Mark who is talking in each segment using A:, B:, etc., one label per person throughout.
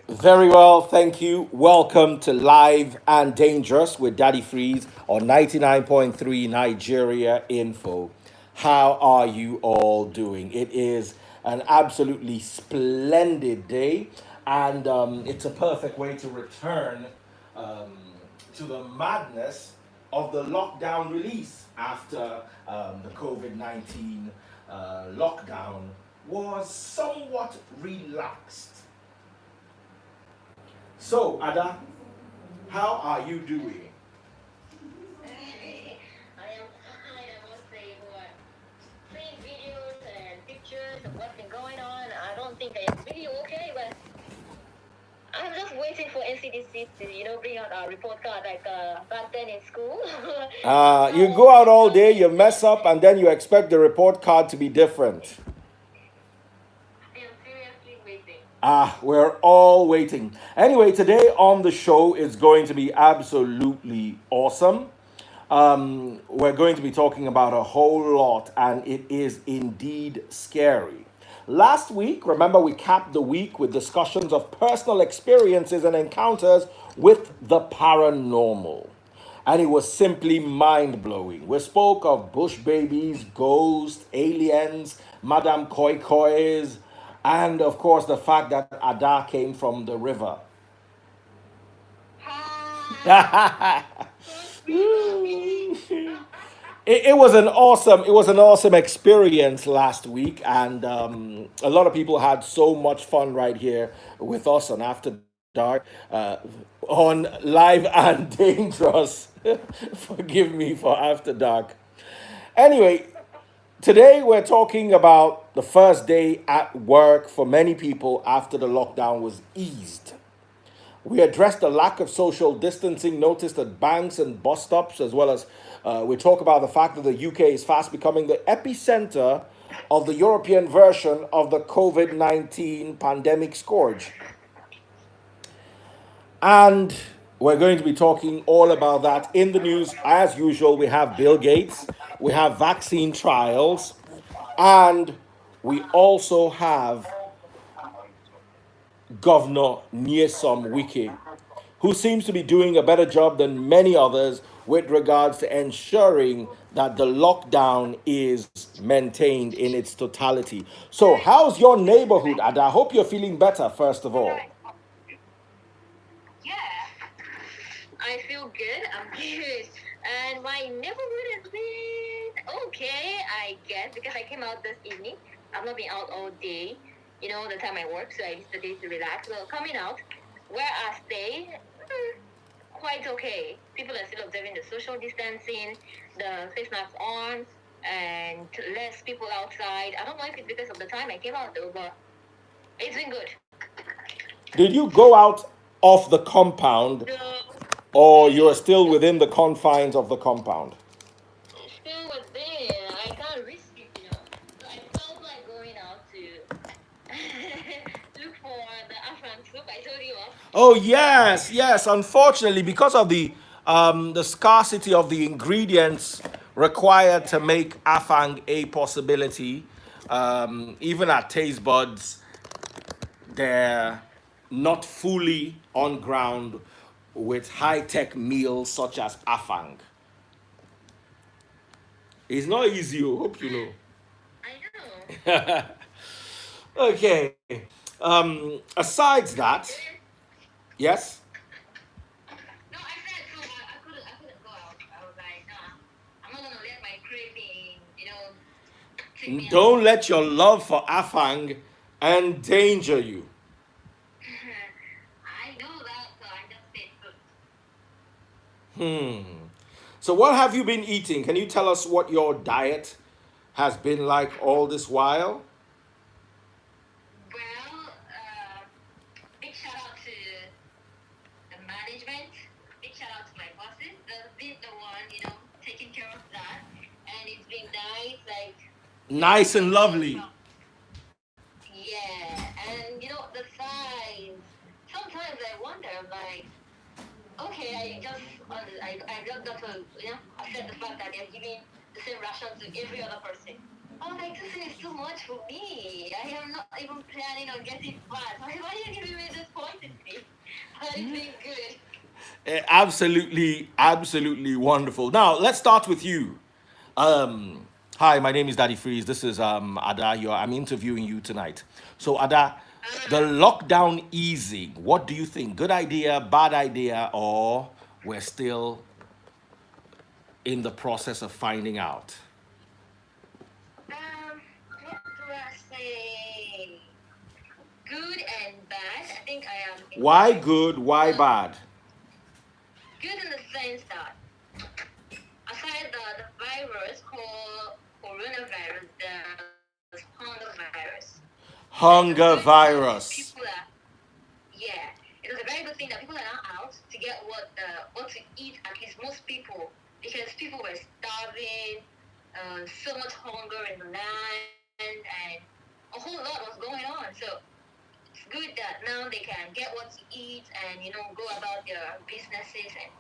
A: Very well, thank you. Welcome to Live and Dangerous with Daddy Freeze on 99.3 Nigeria Info. How are you all doing? It is an absolutely splendid day, and it's a perfect way to return um, to the madness of the lockdown release after the COVID 19 lockdown was somewhat relaxed. So, Ada, how are you doing?
B: I am fine, I must say, but seeing videos and pictures of what's been going on, I don't think I am really okay, but I'm just waiting for NCDC to, bring out a report card like back then in school.
A: You
B: How
A: go
B: all
A: out
B: the
A: all day, you
B: classes
A: mess up, and then you expect the report card to be different.
B: I am seriously waiting.
A: We're all waiting. Anyway, today on the show is going to be absolutely awesome. We're going to be talking about a whole lot, and it is indeed scary. Last week, remember, we capped the week with discussions of personal experiences and encounters with the paranormal. And it was simply mind blowing. We spoke of bush babies, ghosts, aliens, Madame Koi Kois, and of course the fact that Ada came from the river.
B: Don't breathe on me.
A: It was an awesome experience last week, and a lot of people had so much fun right here with us on After Dark, on Live and Dangerous. Forgive me for After Dark. Anyway, today we're talking about the first day at work for many people after the lockdown was eased. We addressed the lack of social distancing noticed at banks and bus stops, as well as we talk about the fact that the UK is fast becoming the epicenter of the European version of the COVID 19 pandemic scourge. And we're going to be talking all about that in the news. As usual, we have Bill Gates, we have vaccine trials, and we also have Governor Nyesom Wike, who seems to be doing a better job than many others with regards to ensuring that the lockdown is maintained in its totality. So, how's your neighborhood? And I hope you're feeling better, first of all.
B: Yeah, I feel good. I'm good. And my neighborhood has been okay, I guess, because I came out this evening. I've not been out all day, the time I work, so I used the day to relax. So coming out, where I stay, quite okay. People are still observing the social distancing, the face masks on, and less people outside. I don't know if it's because of the time I came out though, but it's been good.
A: Did you go out of the compound,
B: So,
A: or you're still within the confines of the compound?
B: still was there. I can't risk it, So I felt like going out to look for the Afghan soup I told you of.
A: Oh yes, yes. Unfortunately, because of the scarcity of the ingredients required to make afang a possibility, even at Taste Buds, they're not fully on ground with high tech meals such as afang. It's not easy. I hope you know.
B: I know.
A: Okay. Asides
B: So
A: that, yes.
B: no, I said so. I couldn't go out. I was like, nah, I'm not gonna let my craving, take me out.
A: Don't let your love for afang endanger you.
B: I know that, so I just stayed put.
A: So, what have you been eating? Can you tell us what your diet has been like all this while?
B: Well, big shout out to the management. Big shout out to my bosses. They've been the one, taking care of that, and it's been nice, like
A: Nice and
B: making me
A: lovely.
B: from. Yeah, and the size. Sometimes I wonder, like, okay, I just got to accept the fact that they're giving the same ration to every other person. I was like, this is too much for me. I am not even planning on getting fat. Why are you giving me this quantity? Everybody's doing good.
A: Absolutely, absolutely wonderful. Now, let's start with you. Um, Hi, my name is Daddy Freeze. This is Ada. I'm interviewing you tonight. So, Ada, the
B: Ah,
A: lockdown easing, what do you think? Good idea, bad idea, or we're still in the process of finding out?
B: what do I say? Good and bad. I think I am
A: Why
B: indifferent.
A: good, why
B: Well,
A: bad?
B: good in the sense that aside the virus called coronavirus, there's hunger virus. That is a good thing
A: Hunger
B: that people are,
A: virus.
B: yeah, it was a very good thing that people are now out to get what to eat, at least most people, because people were starving, so much hunger in the land, and a whole lot was going on. So it's good that now they can get what to eat and go about their businesses. And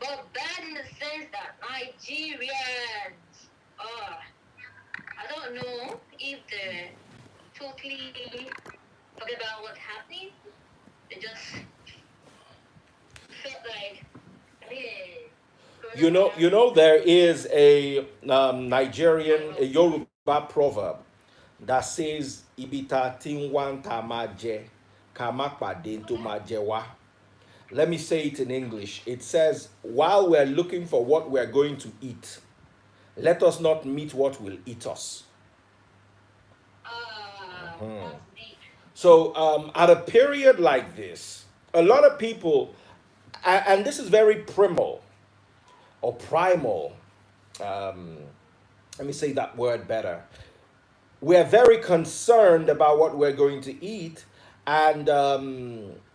B: but bad in the sense that Nigerians, oh, I don't know if they totally forget about what's happening. They just felt like, I mean,
A: There is a
B: coronavirus.
A: Nigerian, a Yoruba proverb that says ibita tinwan tamaje kamakpade to majewa. Let me say it in English. It says, while we're looking for what we're going to eat, let us not meet what will eat us.
B: That's deep.
A: So, at a period like this, a lot of people, and this is very primal or primal, um, let me say that word better. We're very concerned about what we're going to eat. And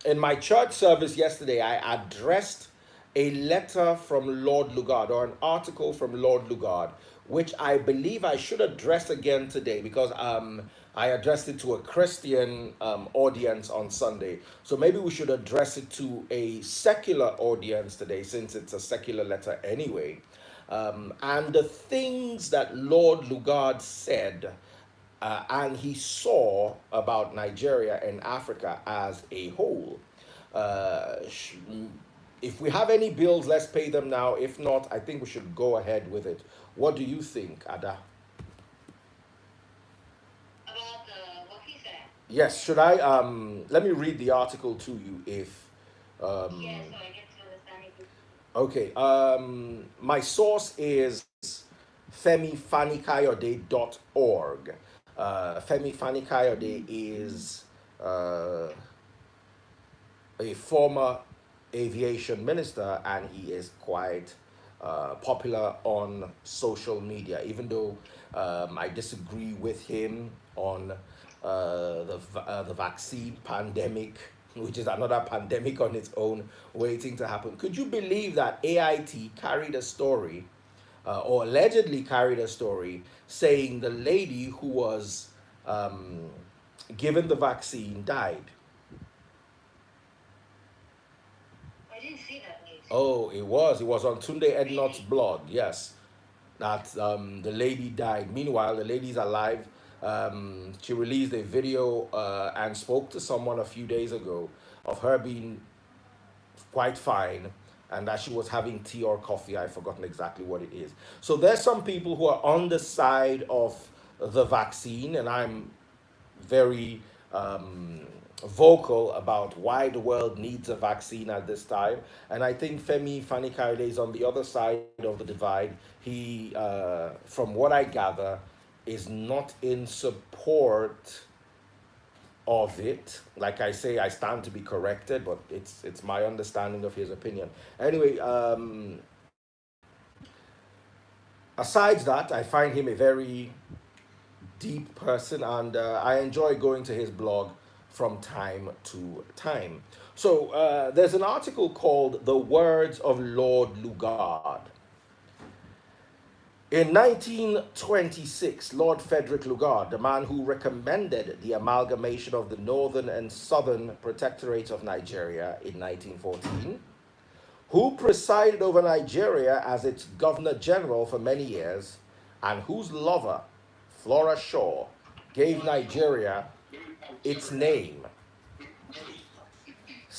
A: in my church service yesterday, I addressed a letter from Lord Lugard, or an article from Lord Lugard, which I believe I should address again today, because I addressed it to a Christian audience on Sunday. So maybe we should address it to a secular audience today, since it's a secular letter anyway. And the things that Lord Lugard said, and he saw about Nigeria and Africa as a whole. Uh, if we have any bills, let's pay them now. If not, I think we should go ahead with it. What do you think, Ada?
B: About what he said.
A: Yes, should I? Let me read the article to you if.
B: Yeah,
A: Um,
B: so I get to understand it.
A: okay, my source is femifanikayode.org. Femi Fanikayode is uh, a former aviation minister, and he is quite popular on social media, even though I disagree with him on the vaccine pandemic, which is another pandemic on its own waiting to happen. Could you believe that AIT carried a story, or allegedly carried a story, saying the lady who was um, given the vaccine died?
B: I didn't see that news.
A: Oh, it was. It was on Tunde Ednot's
B: Really?
A: blog. Yes, that the lady died. Meanwhile, the lady's alive. She released a video and spoke to someone a few days ago of her being quite fine, and that she was having tea or coffee. I've forgotten exactly what it is. So there's some people who are on the side of the vaccine, and I'm very vocal about why the world needs a vaccine at this time. And I think Femi Fanikaude is on the other side of the divide. He, from what I gather, is not in support of it. Like I say, I stand to be corrected, but it's my understanding of his opinion. Anyway, aside that, I find him a very deep person, and I enjoy going to his blog from time to time. So there's an article called The Words of Lord Lugard. In 1926, Lord Frederick Lugard, the man who recommended the amalgamation of the northern and southern protectorate of Nigeria in 1914, who presided over Nigeria as its governor general for many years, and whose lover, Flora Shaw, gave Nigeria its name,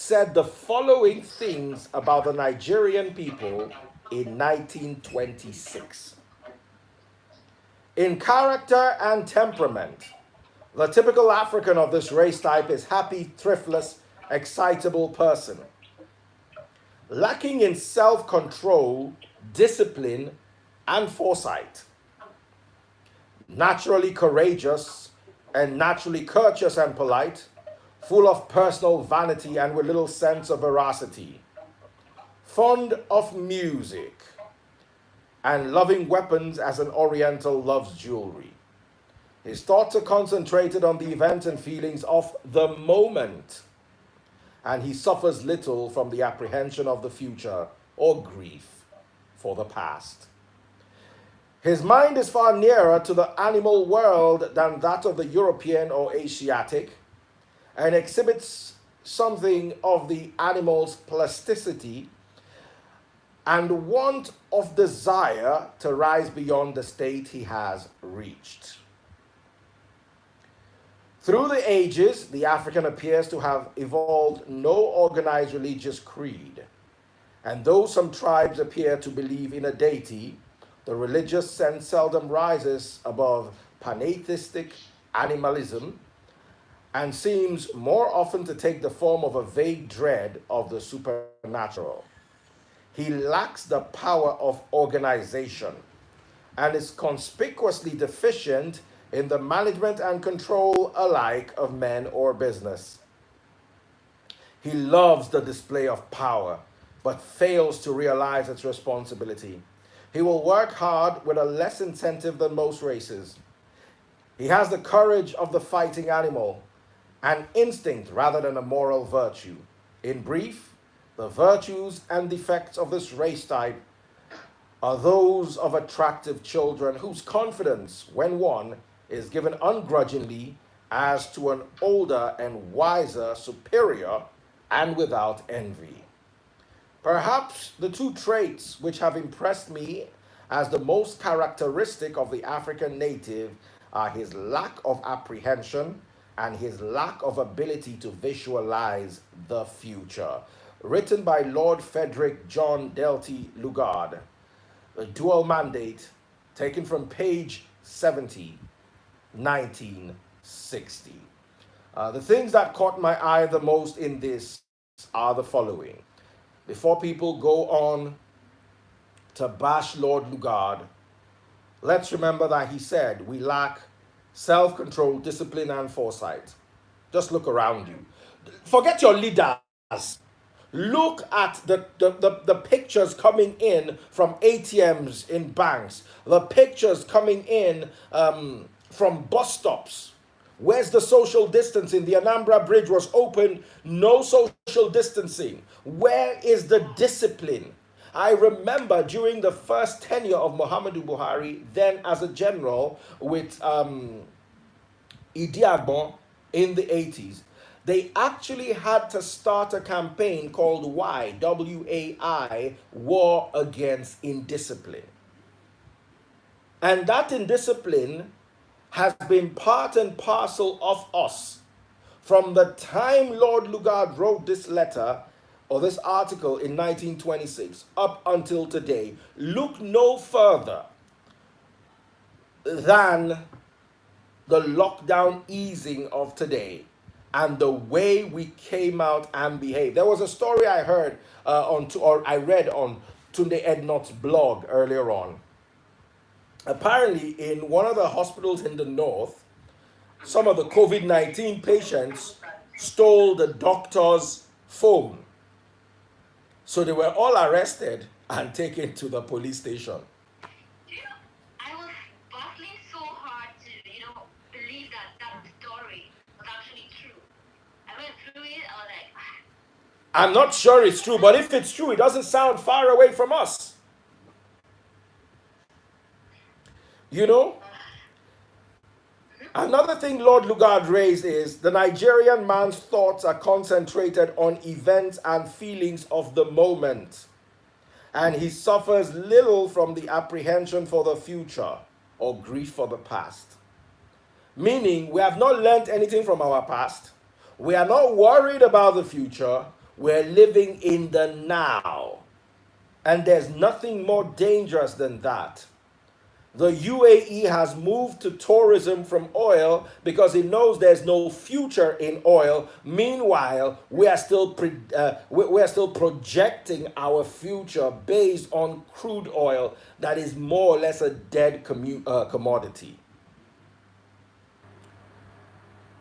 A: said the following things about the Nigerian people in 1926. In character and temperament, the typical African of this race type is happy, thriftless, excitable person, lacking in self-control, discipline, and foresight. Naturally courageous and naturally courteous and polite, full of personal vanity and with little sense of veracity. Fond of music and loving weapons as an Oriental loves jewelry. His thoughts are concentrated on the events and feelings of the moment, and he suffers little from the apprehension of the future or grief for the past. His mind is far nearer to the animal world than that of the European or Asiatic, and exhibits something of the animal's plasticity and want of desire to rise beyond the state he has reached. Through the ages, the African appears to have evolved no organized religious creed, and though some tribes appear to believe in a deity, the religious sense seldom rises above pantheistic animalism and seems more often to take the form of a vague dread of the supernatural. He lacks the power of organization and is conspicuously deficient in the management and control alike of men or business. He loves the display of power, but fails to realize its responsibility. He will work hard with a less incentive than most races. He has the courage of the fighting animal, an instinct rather than a moral virtue. In brief, the virtues and defects of this race type are those of attractive children whose confidence, when won, is given ungrudgingly as to an older and wiser superior and without envy. Perhaps the two traits which have impressed me as the most characteristic of the African native are his lack of apprehension and his lack of ability to visualize the future. Written by Lord Frederick John Delty Lugard, a dual mandate taken from page 70, 1960. The things that caught my eye the most in this are the following. Before people go on to bash Lord Lugard, let's remember that he said we lack self-control, discipline, and foresight. Just look around you. Forget your leaders. Look at the pictures coming in from ATMs in banks, the pictures coming in from bus stops. Where's the social distancing? The Anambra Bridge was open, no social distancing. Where is the discipline? I remember during the first tenure of Muhammadu Buhari, then as a general with Idi Agbon in the 80s, they actually had to start a campaign called WAI, W-A-I, War Against Indiscipline. And that indiscipline has been part and parcel of us from the time Lord Lugard wrote this letter or this article in 1926 up until today. Look no further than the lockdown easing of today and the way we came out and behaved. There was a story I heard I read on Tunde Ednot's blog earlier on. Apparently, in one of the hospitals in the north, some of the COVID-19 patients stole the doctor's phone. So they were all arrested and taken to the police station.
B: I was battling so hard to, believe that story was actually true. I went through it, I was like,
A: I'm not sure it's true, but if it's true, it doesn't sound far away from us. Another thing Lord Lugard raised is the Nigerian man's thoughts are concentrated on events and feelings of the moment, and he suffers little from the apprehension for the future or grief for the past. Meaning, we have not learnt anything from our past. We are not worried about the future. We're living in the now. And there's nothing more dangerous than that. The UAE has moved to tourism from oil because it knows there's no future in oil. Meanwhile, we are still projecting our future based on crude oil that is more or less a dead commodity.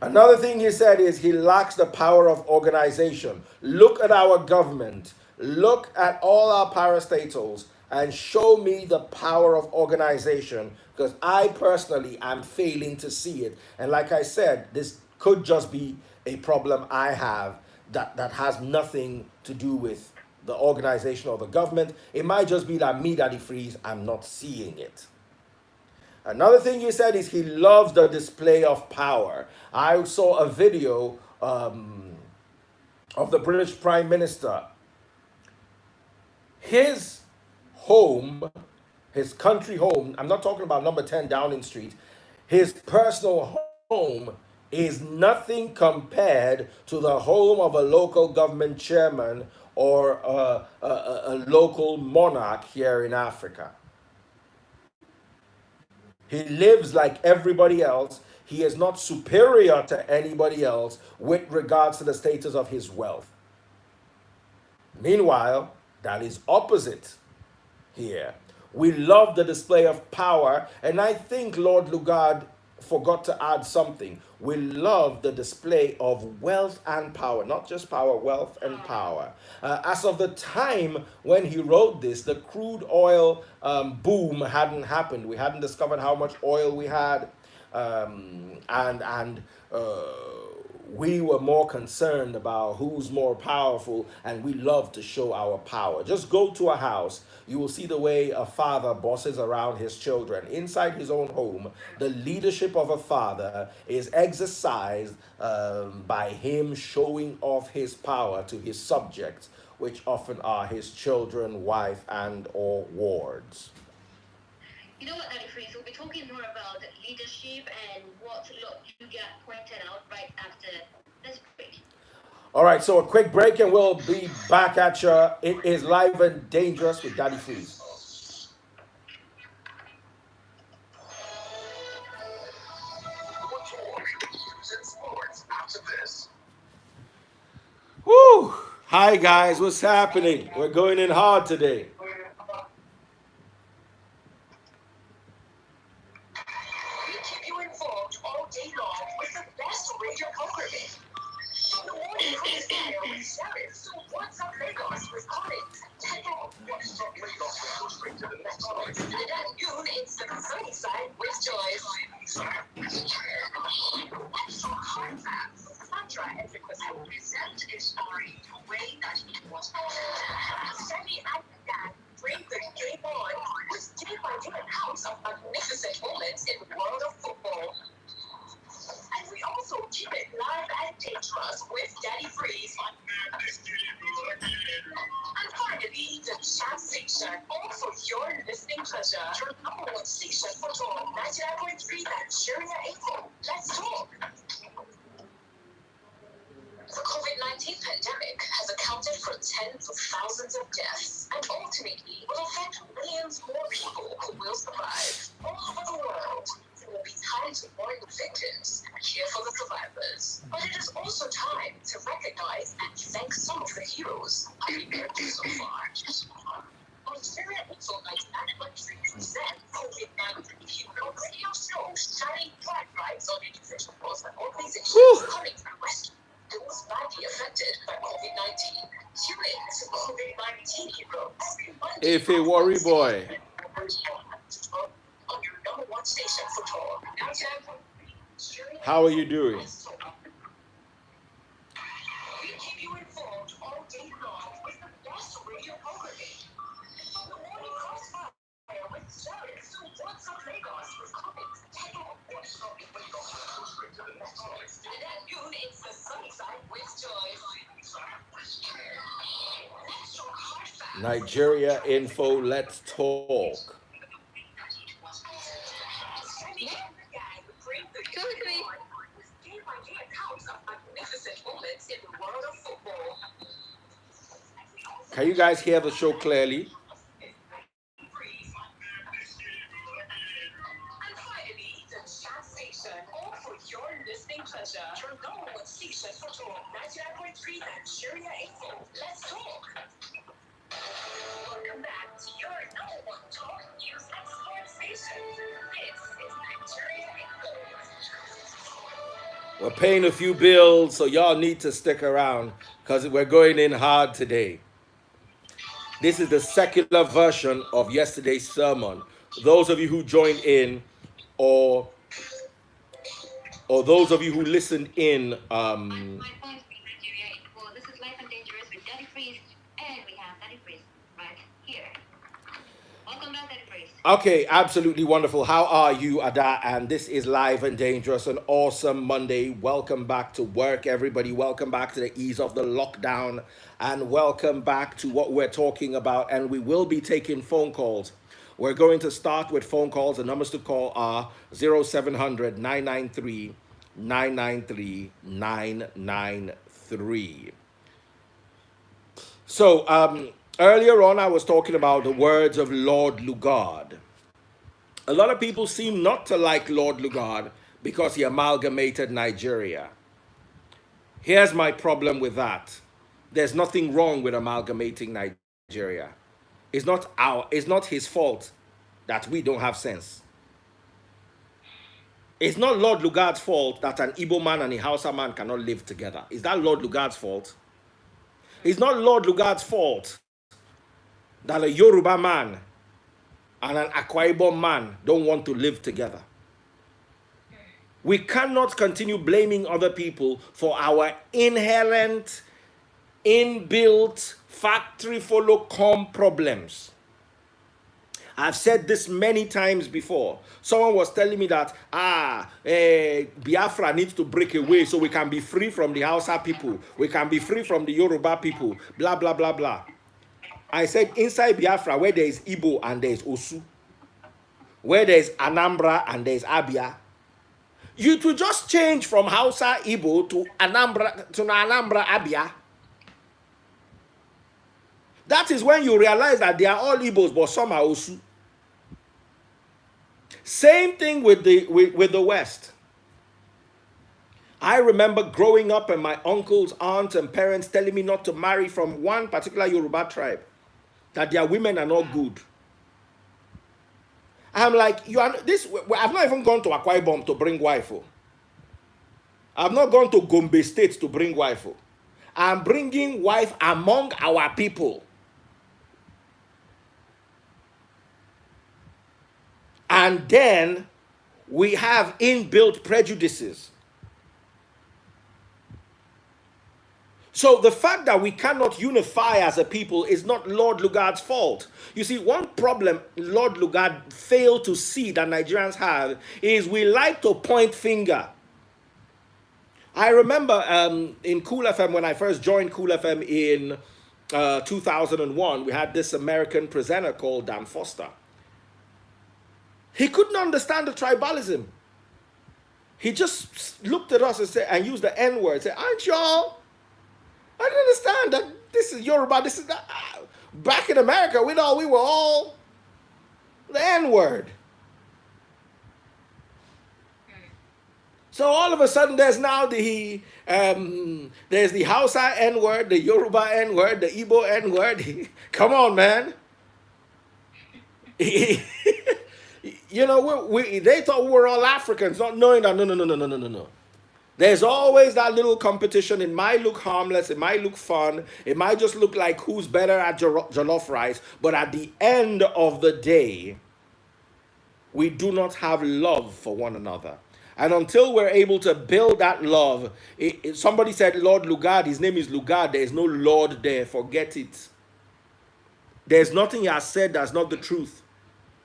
A: Another thing he said is he lacks the power of organization. Look at our government. Look at all our parastatals and show me the power of organization because I personally am failing to see it. And like I said, this could just be a problem I have that has nothing to do with the organization or the government. It might just be that me, Daddy Freeze, I'm not seeing it. Another thing he said is he loves the display of power. I saw a video of the British Prime Minister. His home, his country home, I'm not talking about number 10 Downing Street, his personal home is nothing compared to the home of a local government chairman or a local monarch here in Africa. He lives like everybody else. He is not superior to anybody else with regards to the status of his wealth. Meanwhile, that is opposite here. We love the display of power, and I think Lord Lugard forgot to add something. We love the display of wealth and power, not just power, wealth and power. As of the time when he wrote this, the crude oil boom hadn't happened. We hadn't discovered how much oil we had, and we were more concerned about who's more powerful, and we love to show our power. Just go to a house, you will see the way a father bosses around his children. Inside his own home, the leadership of a father is exercised by him showing off his power to his subjects, which often are his children, wife, and or wards.
B: You know what, Daddy Freeze? We'll be talking more about leadership and what you got pointed out right after this break.
A: All right, so a quick break and we'll be back at you. It is Live and Dangerous with Daddy Freeze. Woo! Hi guys, what's happening? We're going in hard today.
C: We keep you informed all day long with the best radio programming. From the morning cruise fire with Sheriff to What's Up Lagos with Collins. What's Up Lagos with Push Straight to the Next Collins. And at noon, it's the sunny side with Joyce. Extra hard facts. Sandra and Nicholas will present a story the way that it was. Sammy and Dan bring the game on with day-by-day accounts of magnificent moments in the world of football. And we also keep it live and dangerous with Daddy Freeze. And finally, the chat station, all for your listening pleasure. Your number one station for talk, 99.3 Nigeria Info. Let's talk. The COVID-19 pandemic has accounted for tens of thousands of deaths and ultimately will affect millions more people who will survive. All over the world, it will be time to mourn the victims and cheer for the survivors. But it is also time to recognize and thank some of the heroes I've been so far. On Nigeria Info 99.3 present COVID-19 hero radio show shining bright lights on individuals and organizations coming from West. Those badly affected by COVID-19. Tune in to COVID-19 Hero every Monday.
A: If a worry boy.
C: On your number one station for talk.
A: How are you doing?
C: We keep you informed all day long with the best radio programming. From the morning crossfire with Sheriff to What's Up Lagos with comics. What's Up Lagos with straight to the next place. And at noon, it's the sunny side with Joy.
A: Nigeria Info, let's talk.
C: Magnificent moments in the world of football.
A: Can you guys hear the show clearly?
C: And finally, the chat station, all for your listening pleasure. Your number one station for talk, 99.3 Nigeria Info. Let's talk. Welcome back to your number one talk, news, and sports station. This is Nigeria Info.
A: We're paying a few bills, so y'all need to stick around because we're going in hard today. This is the secular version of yesterday's sermon. Those of you who joined in, or those of you who listened in,
B: This is Life and Dangerous with Daddy Freeze, and we have Daddy Freeze right here. Welcome back, Daddy Freeze.
A: okay, absolutely wonderful. How are you, Ada? And this is Live and Dangerous, an awesome Monday. Welcome back to work, everybody. Welcome back to the ease of the lockdown, and welcome back to what we're talking about. And we will be taking phone calls. We're going to start with phone calls. The numbers to call are 0700 993 993 993. So, earlier on, I was talking about the words of Lord Lugard. A lot of people seem not to like Lord Lugard because he amalgamated Nigeria. Here's my problem with that. There's nothing wrong with amalgamating Nigeria. It's not his fault that we don't have sense. It's not Lord Lugard's fault that an Igbo man and a Hausa man cannot live together. Is that Lord Lugard's fault? It's not Lord Lugard's fault that a Yoruba man and an Akwa Ibom man don't want to live together. We cannot continue blaming other people for our inherent, inbuilt, factory follow come problems. I've said this many times before. Someone was telling me that Biafra needs to break away so we can be free from the Hausa people. We can be free from the Yoruba people. Blah, blah, blah, blah. I said inside Biafra where there is Igbo and there is Osu, where there is Anambra and there is Abia, you to just change from Hausa Igbo to Anambra Abia. That is when you realize that they are all Igbos, but some are Osu. Same thing with the West. I remember growing up and my uncles, aunts, and parents telling me not to marry from one particular Yoruba tribe, that their women are not good. I'm like, I've not even gone to Akwa Ibom to bring wife. I've not gone to Gombe State to bring wife. I'm bringing wife among our people. And then we have inbuilt prejudices. So the fact that we cannot unify as a people is not Lord Lugard's fault. You see, one problem Lord Lugard failed to see that Nigerians have is we like to point finger. I remember in Cool FM, when I first joined Cool FM in 2001, we had this American presenter called Dan Foster. He couldn't understand the tribalism. He just looked at us and used the N-word. Said, aren't y'all? I don't understand that this is Yoruba. This is that. Back in America, we were all the N-word. So all of a sudden, there's now the Hausa N-word, the Yoruba N-word, the Igbo N-word. Come on, man. You know, they thought we were all Africans, not knowing that no. There's always that little competition. It might look harmless, it might look fun, it might just look like who's better at jollof rice, but at the end of the day, we do not have love for one another. And until we're able to build that love, somebody said Lord Lugard, his name is Lugard, there is no Lord there, forget it. There's nothing he has said that's not the truth.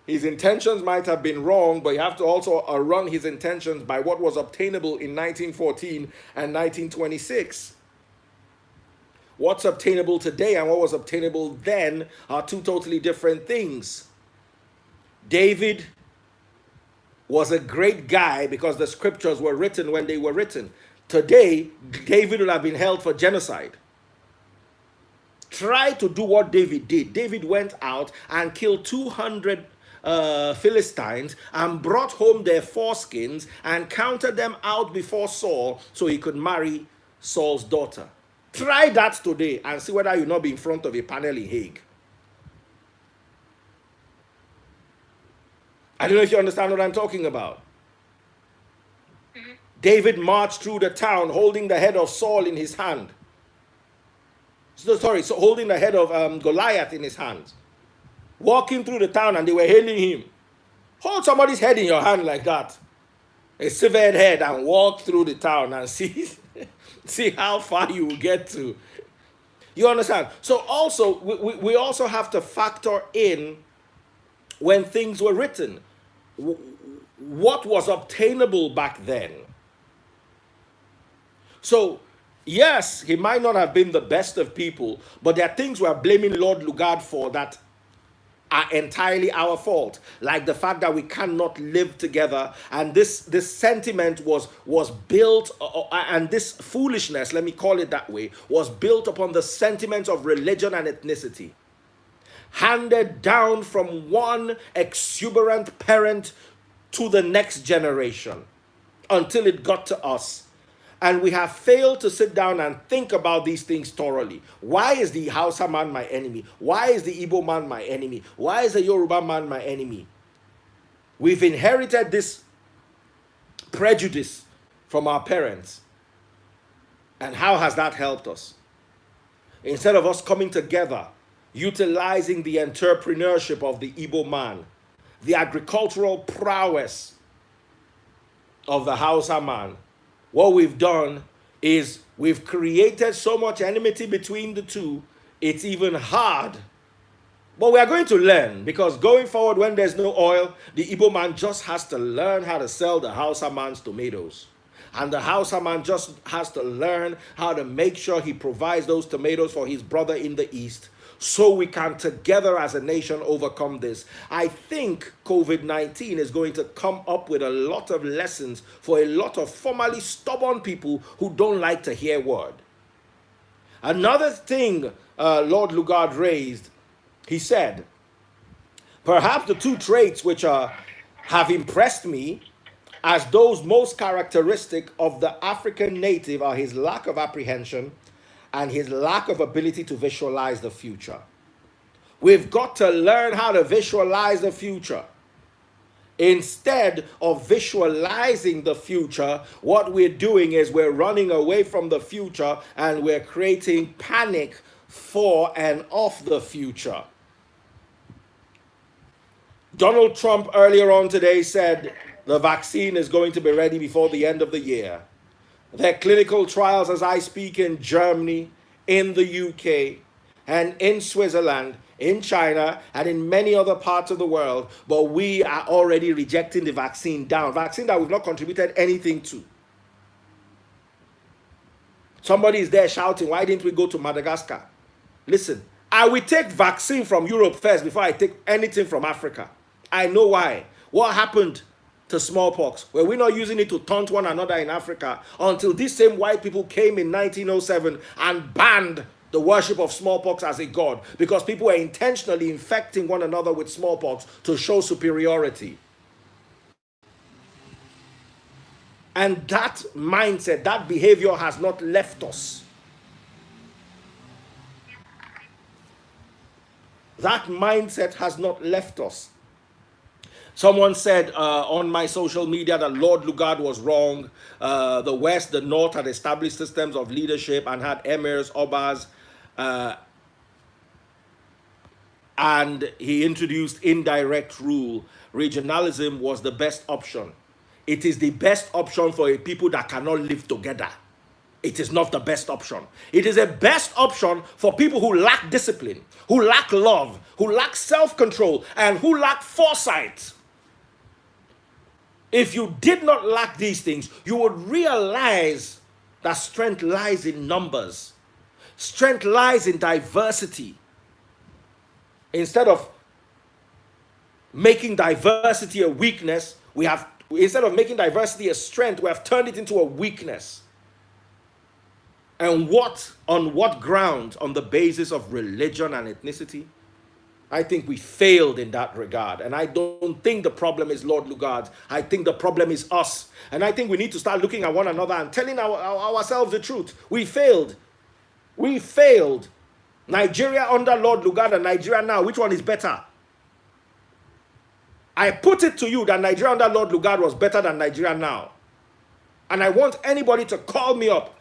A: His intentions might have been wrong, but you have to also run his intentions by what was obtainable in 1914 and 1926. What's obtainable today and what was obtainable then are two totally different things. David was a great guy because the scriptures were written when they were written. Today, David would have been held for genocide. try to do what David did. David went out and killed 200 Philistines and brought home their foreskins and counted them out before Saul so he could marry Saul's daughter. Try that today and see whether you'll not be in front of a panel in Hague. I don't know if you understand what I'm talking about. David marched through the town holding the head of Saul in his hand. So holding the head of Goliath in his hands. Walking through the town and they were hailing him. Hold somebody's head in your hand like that. A severed head, and walk through the town and see, see how far you will get to. You understand? So also, we also have to factor in when things were written. What was obtainable back then? So, yes, he might not have been the best of people, but there are things we are blaming Lord Lugard for that are entirely our fault, like the fact that we cannot live together, and this sentiment was built, and this foolishness, let me call it that way, was built upon the sentiments of religion and ethnicity, handed down from one exuberant parent to the next generation until it got to us. And we have failed to sit down and think about these things thoroughly. Why is the Hausa man my enemy? Why is the Igbo man my enemy? Why is the Yoruba man my enemy? We've inherited this prejudice from our parents. And how has that helped us? Instead of us coming together, utilizing the entrepreneurship of the Igbo man, the agricultural prowess of the Hausa man, what we've done is we've created so much enmity between the two, it's even hard. But we are going to learn, because going forward when there's no oil, the Igbo man just has to learn how to sell the Hausa man's tomatoes. And the Hausa man just has to learn how to make sure he provides those tomatoes for his brother in the East, so we can together as a nation overcome this. I think COVID-19 is going to come up with a lot of lessons for a lot of formerly stubborn people who don't like to hear word. Another thing Lord Lugard raised, he said, perhaps the two traits which have impressed me as those most characteristic of the African native are his lack of apprehension and his lack of ability to visualize the future. We've got to learn how to visualize the future. Instead of visualizing the future, what we're doing is we're running away from the future and we're creating panic for and of the future. Donald Trump earlier on today said the vaccine is going to be ready before the end of the year. There are clinical trials as I speak in Germany, in the UK, and in Switzerland, in China, and in many other parts of the world, but we are already rejecting the vaccine down. Vaccine that we've not contributed anything to. Somebody is there shouting, why didn't we go to Madagascar? Listen, I will take vaccine from Europe first before I take anything from Africa. I know why. What happened to smallpox? Were we not using it to taunt one another in Africa until these same white people came in 1907 and banned the worship of smallpox as a god because people were intentionally infecting one another with smallpox to show superiority. And that mindset, that behavior has not left us. That mindset has not left us. Someone said on my social media that Lord Lugard was wrong. The West, the North had established systems of leadership and had emirs, obas, and he introduced indirect rule. Regionalism was the best option. It is the best option for a people that cannot live together. It is not the best option. It is a best option for people who lack discipline, who lack love, who lack self-control, and who lack foresight. If you did not lack these things, you would realize that strength lies in numbers. Strength lies in diversity. Instead of making diversity a weakness, instead of making diversity a strength, we have turned it into a weakness. And on what ground? On the basis of religion and ethnicity? I think we failed in that regard. And I don't think the problem is Lord Lugard. I think the problem is us. And I think we need to start looking at one another and telling ourselves the truth. We failed. We failed. Nigeria under Lord Lugard and Nigeria now, which one is better? I put it to you that Nigeria under Lord Lugard was better than Nigeria now. And I want anybody to call me up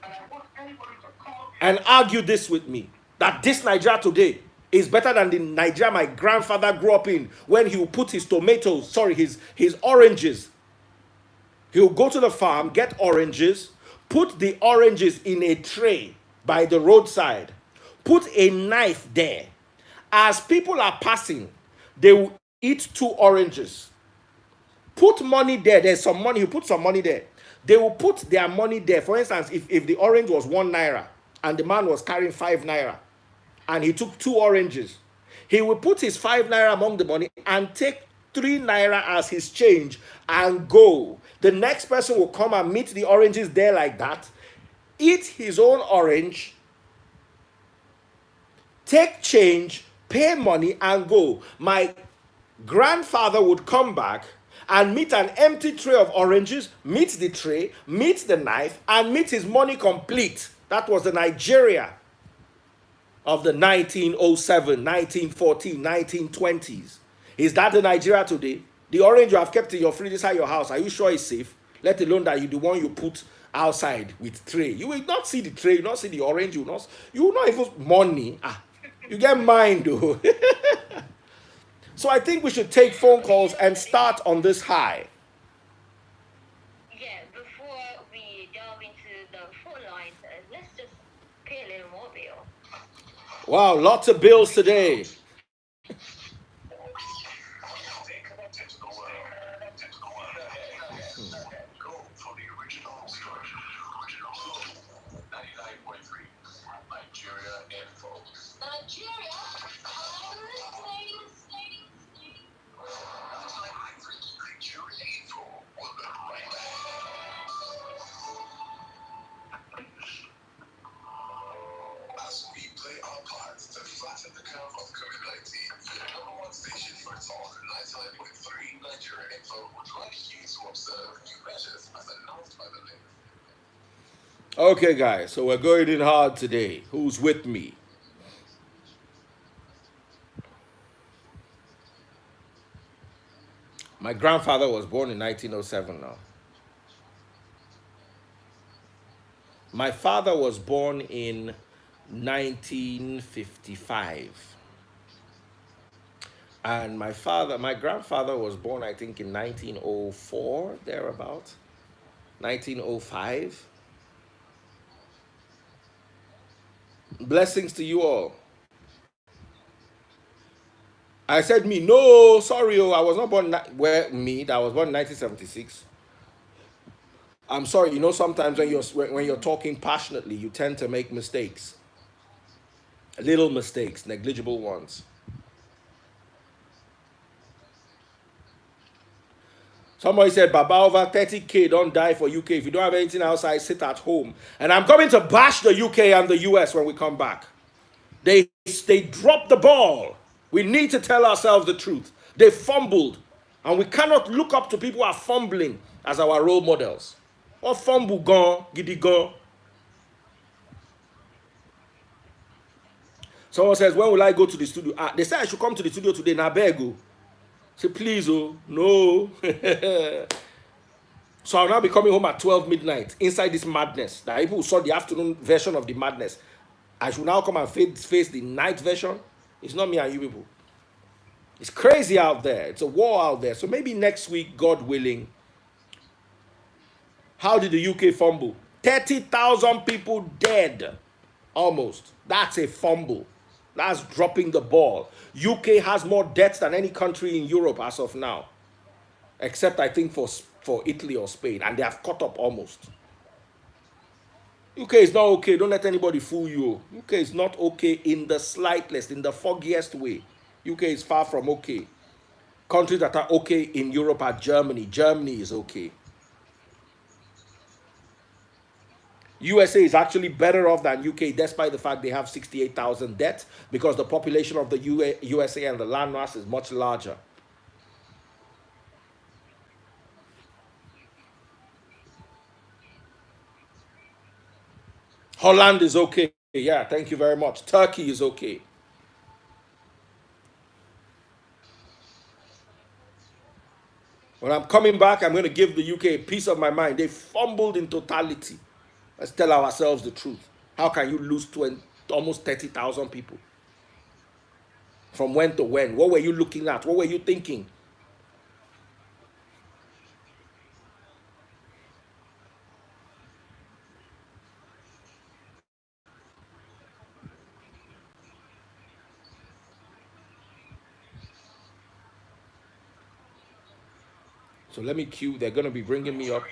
A: and argue this with me, that this Nigeria today is better than the Nigeria my grandfather grew up in, when he would put his tomatoes, his oranges. He would go to the farm, get oranges, put the oranges in a tray by the roadside, put a knife there. As people are passing, they will eat 2 oranges. Put money there. There's some money. You put some money there. They will put their money there. For instance, if the orange was 1 naira and the man was carrying 5 naira and he took 2 oranges, he will put his 5 naira among the money and take 3 naira as his change and go. The next person will come and meet the oranges there like that, eat his own orange, take change, pay money, and go. My grandfather would come back and meet an empty tray of oranges, meet the tray, meet the knife, and meet his money complete. That was the Nigeria of the 1907, 1914, 1920s. Is that the Nigeria today? The orange you have kept in your fridge inside your house, are you sure it's safe? Let alone that you the one you put outside with tray. You will not see the tray, you will not see the orange, you will not even money. You get mine though. So I think we should take phone calls and start on this high.
B: Yeah, before we delve into the phone lines, let's just pay a little more bill.
A: Wow, lots of bills today. Okay, guys, so we're going in hard today. Who's with me? My grandfather was born in 1907 now. My father was born in 1955. And my grandfather was born, I think, in 1904, thereabout. 1905. Blessings to you all. I said me, no, sorry, I was not born, that was born in 1976. I'm sorry, you know, sometimes when you're talking passionately, you tend to make mistakes. Little mistakes, negligible ones. Somebody said, Baba, over 30K don't die for UK. If you don't have anything outside, sit at home. And I'm coming to bash the UK and the US when we come back. They dropped the ball. We need to tell ourselves the truth. They fumbled. And we cannot look up to people who are fumbling as our role models. Or fumble gone, giddy gone. Someone says, when will I go to the studio? They said I should come to the studio today. Now, beg. Say, please, oh, no. So I'll now be coming home at 12 midnight inside this madness. That people saw the afternoon version of the madness. I should now come and face the night version. It's not me and you people. It's crazy out there. It's a war out there. So maybe next week, God willing. How did the UK fumble? 30,000 people dead. Almost. That's a fumble. That's dropping the ball. UK has more deaths than any country in Europe as of now. Except, I think, for Italy or Spain. And they have caught up almost. UK is not okay. Don't let anybody fool you. UK is not okay in the slightest, in the foggiest way. UK is far from okay. Countries that are okay in Europe are Germany. Germany is okay. USA is actually better off than UK, despite the fact they have 68,000 deaths, because the population of the USA and the landmass is much larger. Holland is okay. Yeah, thank you very much. Turkey is okay. When I'm coming back, I'm going to give the UK a piece of my mind. They fumbled in totality. Let's tell ourselves the truth. How can you lose 20, almost 30,000 people? From when to when? What were you looking at? What were you thinking? So let me cue. They're going to be bringing me up.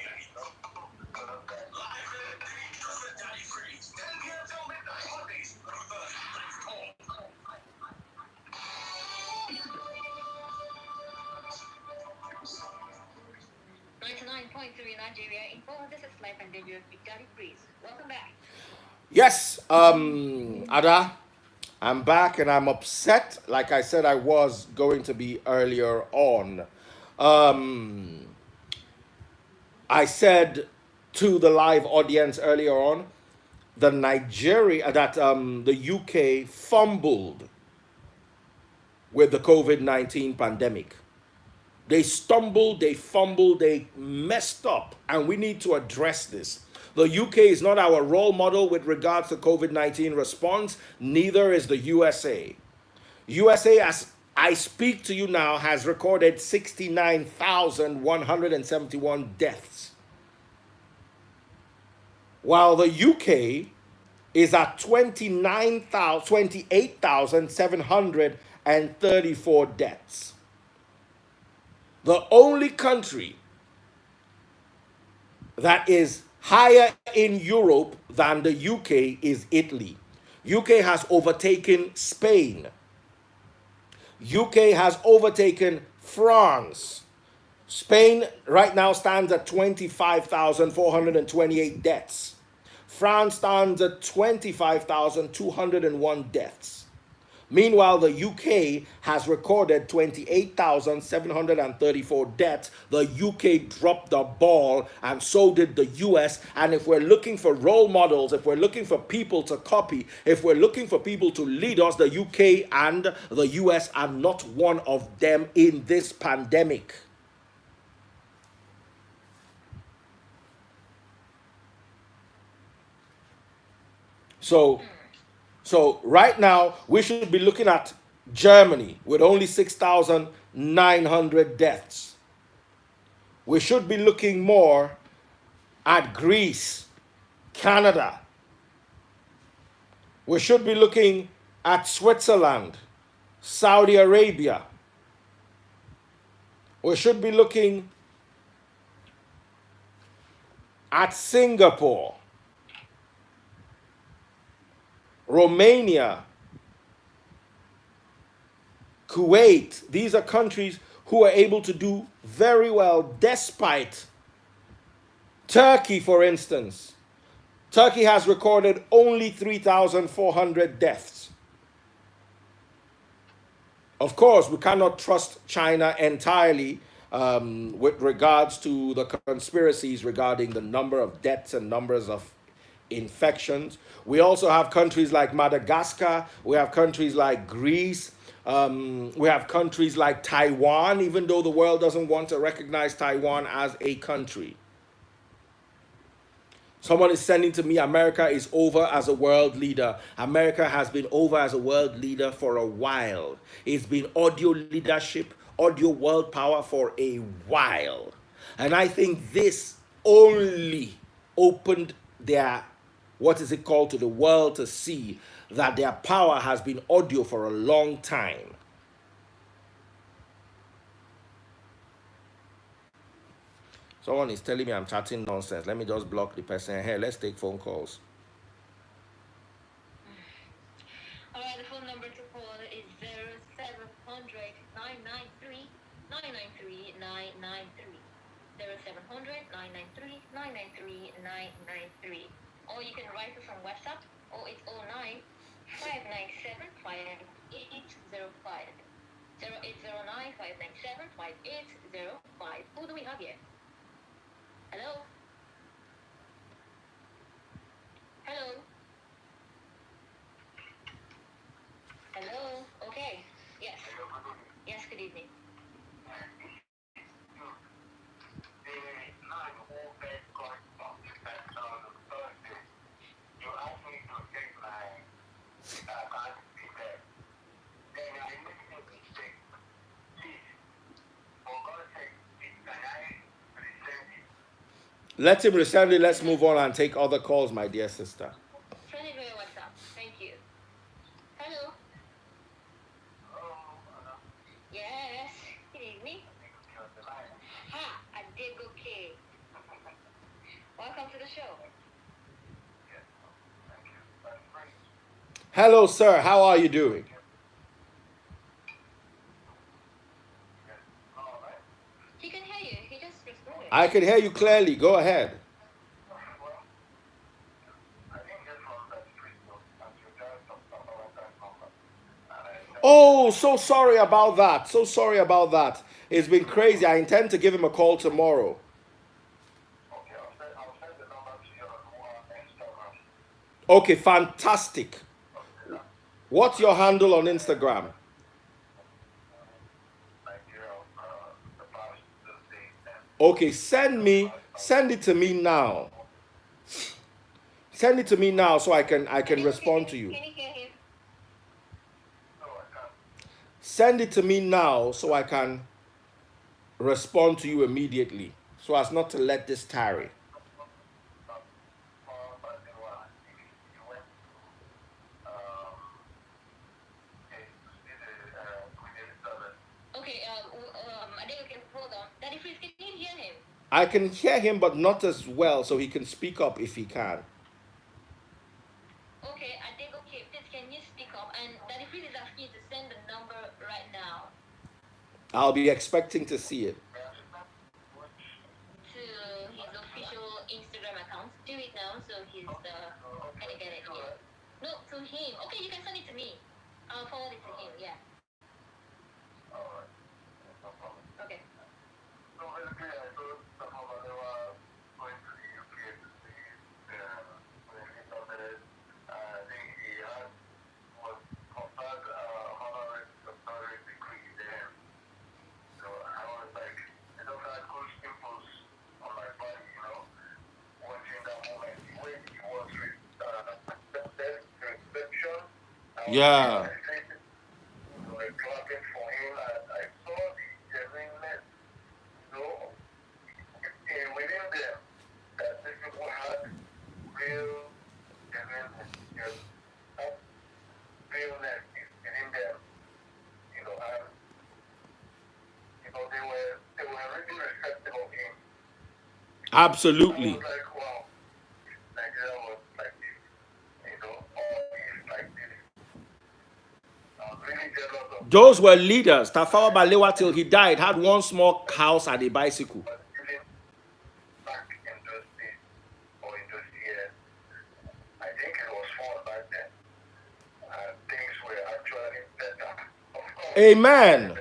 B: 99.3 Nigeria Info. This is Life and Danger with Big Daddy Priest. Welcome back.
A: Yes, Ada, I'm back and I'm upset, like I said I was going to be earlier on. Um, I said to the live audience earlier on, the UK fumbled with the COVID-19 pandemic. They stumbled, they fumbled, they messed up, and we need to address this. The UK is not our role model with regards to COVID-19 response, neither is the USA. USA, as I speak to you now, has recorded 69,171 deaths, while the UK is at 28,734 deaths. The only country that is higher in Europe than the UK is Italy. UK has overtaken Spain. UK has overtaken France. Spain right now stands at 25,428 deaths. France stands at 25,201 deaths. Meanwhile, the UK has recorded 28,734 deaths. The UK dropped the ball, and so did the US. And if we're looking for role models, if we're looking for people to copy, if we're looking for people to lead us, the UK and the US are not one of them in this pandemic. So right now, we should be looking at Germany with only 6,900 deaths. We should be looking more at Greece, Canada. We should be looking at Switzerland, Saudi Arabia. We should be looking at Singapore, Romania, Kuwait. These are countries who are able to do very well despite Turkey, for instance. Turkey has recorded only 3,400 deaths. Of course, we cannot trust China entirely with regards to the conspiracies regarding the number of deaths and numbers of infections. We also have countries like Madagascar. We have countries like Greece. We have countries like Taiwan, even though the world doesn't want to recognize Taiwan as a country. Someone is sending to me, America is over as a world leader. America has been over as a world leader for a while. It's been audio leadership, audio world power for a while. And I think this only opened their, what is it called, to the world to see that their power has been audio for a long time. Someone is telling me I'm chatting nonsense. Let me just block the person. Hey, let's take phone calls.
B: Alright, the phone number to call is 0700 993 993 993. 0700 993 993 993. or you can write us on WhatsApp. 0809 597 5805. 0809 597 5805. Who do we have here? Hello? Hello? Hello? Okay. Yes. Yes, good evening.
A: Let him resend it. Let's move on and take other calls, my dear sister.
B: Send it via WhatsApp. Thank you. Hello? Yes. Good evening. Ha! Adegoke. Welcome to the show.
A: Hello, sir. How are you doing?
B: He can hear you. He just responded.
A: I can hear you clearly. Go ahead. Oh, so sorry about that. So sorry about that. It's been crazy. I intend to give him a call tomorrow. Okay, fantastic. What's your handle on Instagram? Okay, send it to me now. Send it to me now so I can respond to you.
B: Can you hear him?
A: Send it to me now so I can respond to you immediately, so as not to let this tarry.
B: Okay, Adegoke, hold on. Daddy Freeze, can you hear him?
A: I can hear him, but not as well, so he can speak up if he can.
B: Okay, Adegoke, please can you speak up? And Daddy Freeze is asking you to send the number right now
A: I'll be expecting to see it.
B: to his official Instagram account. Do it now so he's gonna get it here. No, to him. Okay, you can send it to me. I'll forward it to him, yeah. Okay.
A: Yeah. Absolutely. Those were leaders. Tafawa Balewa, till he died, had one small house and a bicycle. Amen.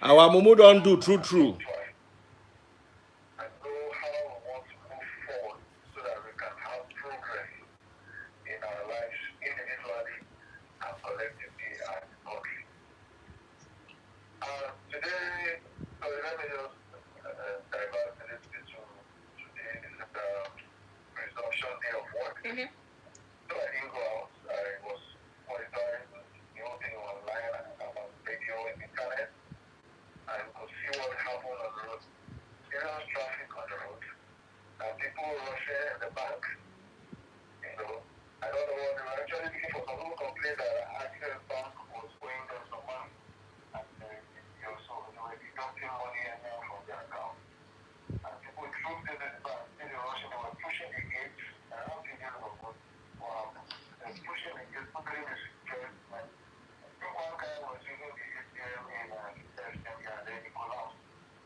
A: Our Mumu don't do true.
C: And know how we want to move forward so that we can have progress in our lives individually and collectively as a country. Today, so let me just divert a little bit to today's resumption day of work.
B: Mm-hmm.
C: So I didn't go out. I was monitoring the whole thing online and on radio and internet. And could see what happened on the road. Serious traffic on the road. And people rushing in the bank. You know, I don't know what they were actually looking for. Some people complained that Access Bank was owing them some money. And so they were deducting money and now from their account. And people trooped into the bank, they were rushing, they were pushing the gates. And I don't think they were what happened. They were pushing the gates, putting the security. And I think one guy was using the ATM in and then he collapsed.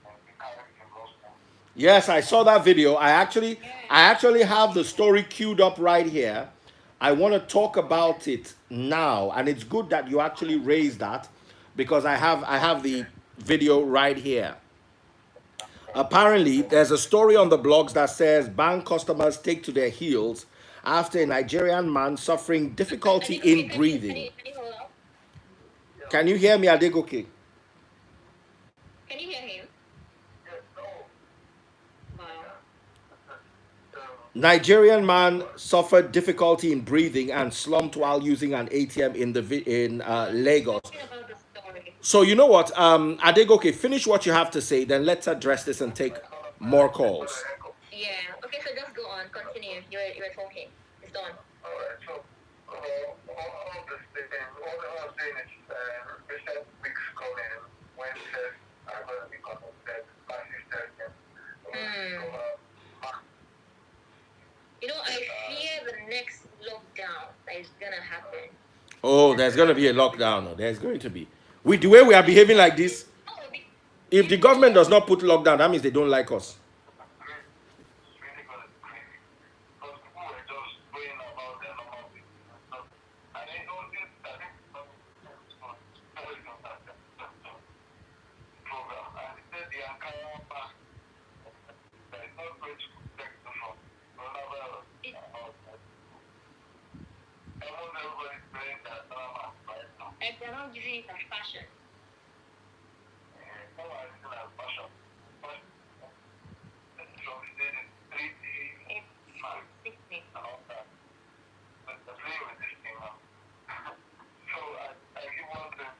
C: And he carried him lost him.
A: Yes, I saw that video. I actually have the story queued up right here. I want to talk about it now, and it's good that you actually raised that because I have the video right here. Apparently, there's a story on the blogs that says bank customers take to their heels after a Nigerian man suffering difficulty in breathing.
B: Can you hold on?
A: Can you hear me, Adegoke?
B: Can you hear him?
C: Yes, no.
B: Wow.
A: Nigerian man suffered difficulty in breathing and slumped while using an ATM in Lagos.
B: Talking about the story.
A: So you know what, Adegoke, finish what you have to say, then let's address this and take more calls.
B: Yeah. Okay, so just go on. Continue. You were talking. It's done.
C: Alright, so all of this thing, all I'm saying is recent weeks coming when tests are going to be conducted, massive testing.
B: You know, I fear the next lockdown that is gonna happen.
A: Oh, there's going to be a lockdown. Oh, there's going to be. With the way we are behaving like this,
B: Oh,
A: if the government does not put lockdown, that means they don't like us.
C: It's really going to be crazy. Because people were just going about their normal business and stuff. And they don't think that this program. And they said the Ankara Bank that is not going to protect them from coronavirus. Almost everybody's saying that drama right now.
B: and they're not using it as fashion.
C: Someone is still as fashion. But this is from the 3D
B: It's
C: man
B: sickening.
C: and all that. But the play with this thing now. So I give one to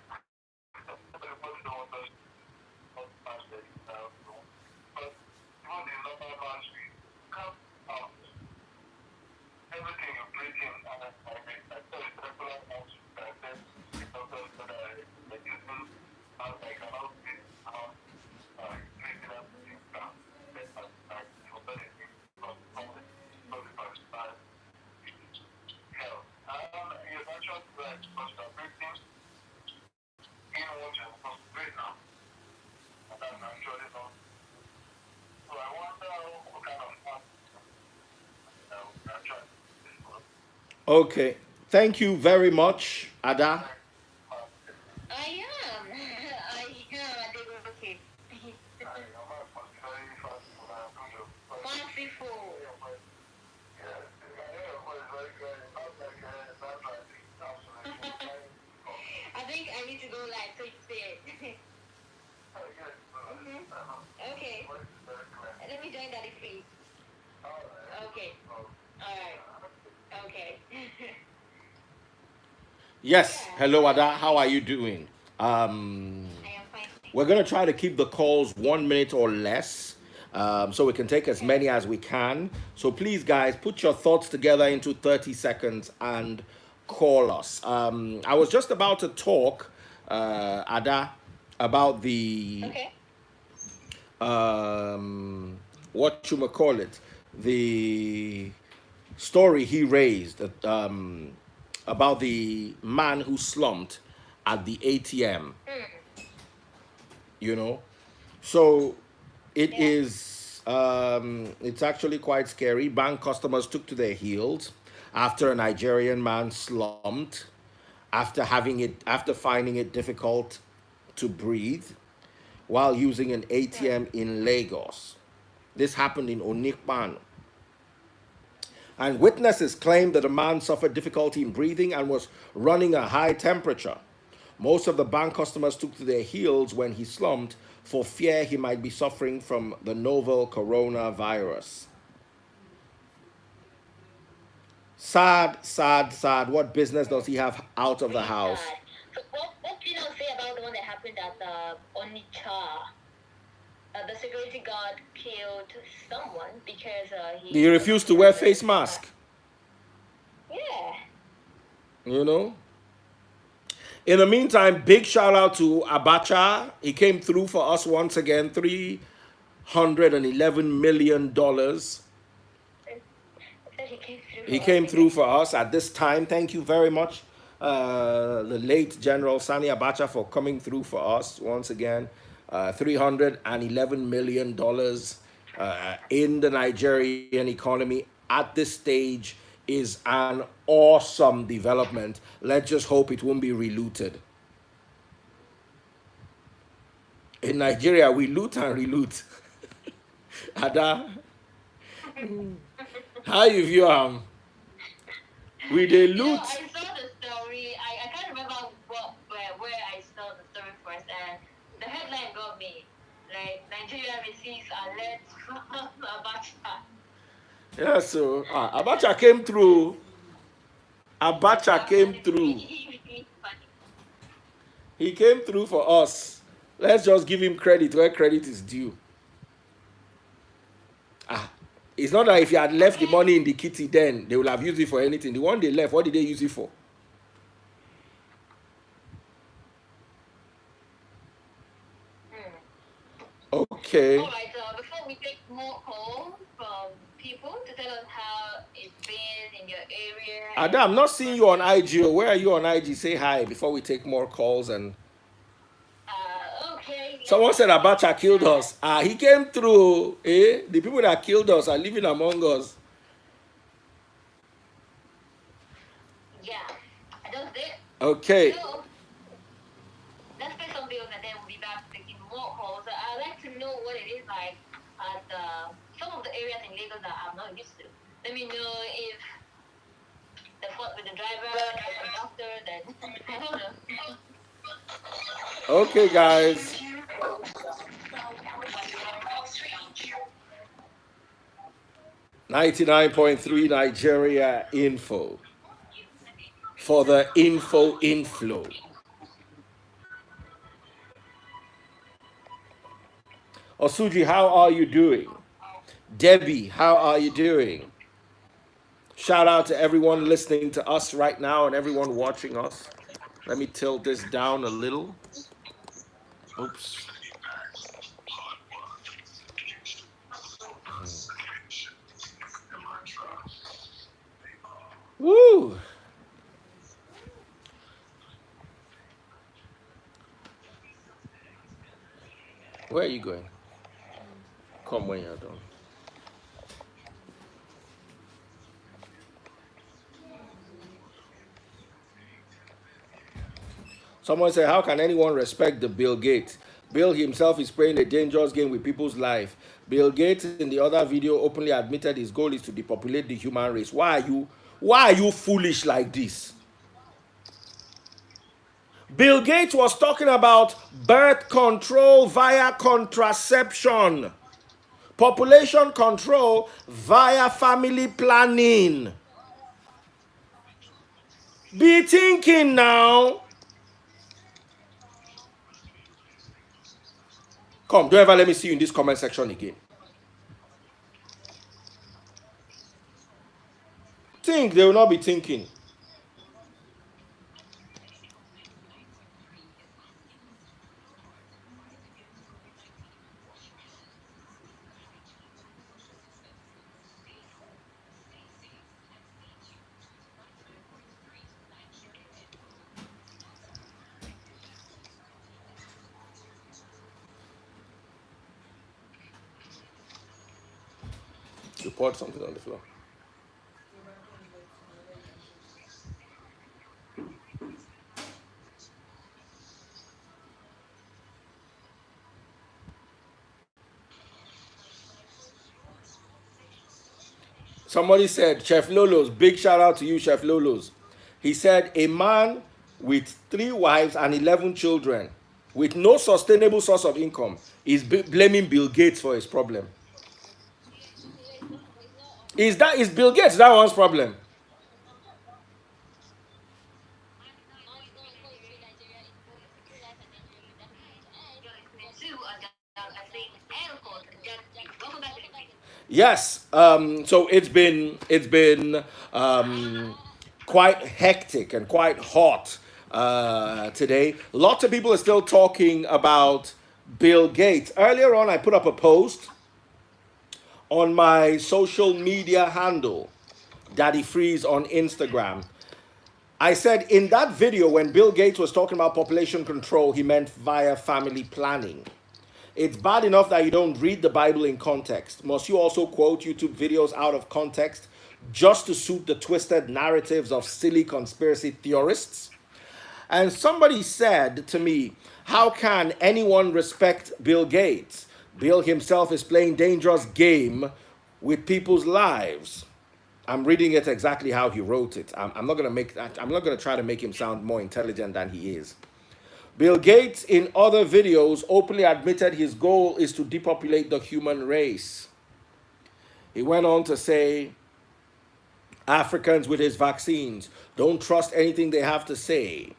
C: everybody that wants us not pass the but even the normal ones we come out. Everything you breathe in and I tell you regular ones that I said the doctors that I use them as I cannot breathe out breathing up things down. Let us start for benefit because normally hell. You're not just right because you're breathing in what you're supposed to breathe now. And that's actually not. So I wonder what kind of actually this was.
A: Okay. Thank you very much, Ada.
B: I am. Okay. Fanciful. I think I need to go live so you say it. Okay. Let me join Daddy, please. Okay. Alright. Okay.
A: Yes. Hello, Ada. How are you doing?
B: I am fine.
A: We're going to try to keep the calls 1 minute or less so we can take as many as we can. So please, guys, put your thoughts together into 30 seconds and call us. I was just about to talk, Ada, about the,
B: Okay.
A: what you may call it, the story he raised about the man who slumped at the ATM. You know, so it is it's actually quite scary. Bank customers took to their heels after a Nigerian man slumped after finding it difficult to breathe. while using an ATM in Lagos. This happened in Onikpan. And witnesses claimed that the man suffered difficulty in breathing and was running a high temperature. Most of the bank customers took to their heels when he slumped for fear he might be suffering from the novel coronavirus. Sad, sad, sad. What business does he have out of the
B: Really
A: house?
B: sad. So what do you know say about the one that happened at Onitsha? The security guard killed someone because
A: He refused to wear face mask.
B: Yeah.
A: You know? In the meantime, big shout out to Abacha. He came through for us once again, $311 million. He came through for us at this time. Thank you very much, the late General Sani Abacha, for coming through for us once again. $311 million in the Nigerian economy at this stage is an awesome development. Let's just hope it won't be relooted. In Nigeria, we loot and reloot. Ada, how you view we they
B: You know,
A: loot.
B: I saw the story. I can't remember where I saw the story first, and the headline got me. Like, Nigeria receives alert from Abacha.
A: Yeah, so Abacha came through. Abacha came through. He came through for us. Let's just give him credit where credit is due. It's not that if you had left the money in the kitty, then they will have used it for anything. The one they left, what did they use it for? Okay.
B: All right, before we take more calls from people to tell us how it's been in your area.
A: Ada, I'm not seeing you on IG. Where are you on IG? Say hi before we take more calls. And
B: Okay.
A: someone said Abacha killed us. He came through. The people that killed us are living among us.
B: Yeah, I just did.
A: Okay.
B: So, let's pay some bills and then we'll be back taking more calls. I'd like to know what it is like at some of the areas in Lagos that I'm not used to. Let me know if the fault with the driver, the conductor, then I don't know.
A: Okay, guys. $99.3 Nigeria info for the info inflow. Osuji, how are you doing? Debbie, how are you doing? Shout out to everyone listening to us right now and everyone watching us. Let me tilt this down a little. Oops. Woo! Where are you going? Come when you're done. Someone said, how can anyone respect the Bill Gates? Bill himself is playing a dangerous game with people's life. Bill Gates in the other video openly admitted his goal is to depopulate the human race. Why are you foolish like this? Bill Gates was talking about birth control via contraception, population control via family planning. Be thinking now. Come, don't ever let me see you in this comment section again. Think, they will not be thinking. You poured something on the floor. Somebody said, Chef Lolo's, big shout out to you, Chef Lolo's. He said, a man with 3 wives and 11 children with no sustainable source of income is blaming Bill Gates for his problem. Is Bill Gates that one's problem? Yes. So it's been quite hectic and quite hot today. Lots of people are still talking about Bill Gates. Earlier on, I put up a post on my social media handle, Daddy Freeze on Instagram. I said in that video, when Bill Gates was talking about population control, he meant via family planning. It's bad enough that you don't read the Bible in context. Must you also quote YouTube videos out of context just to suit the twisted narratives of silly conspiracy theorists? And somebody said to me, how can anyone respect Bill Gates? Bill himself is playing dangerous game with people's lives. I'm reading it exactly how he wrote it. I'm not going to try to make him sound more intelligent than he is. Bill Gates, in other videos, openly admitted his goal is to depopulate the human race. He went on to say, Africans with his vaccines, don't trust anything they have to say.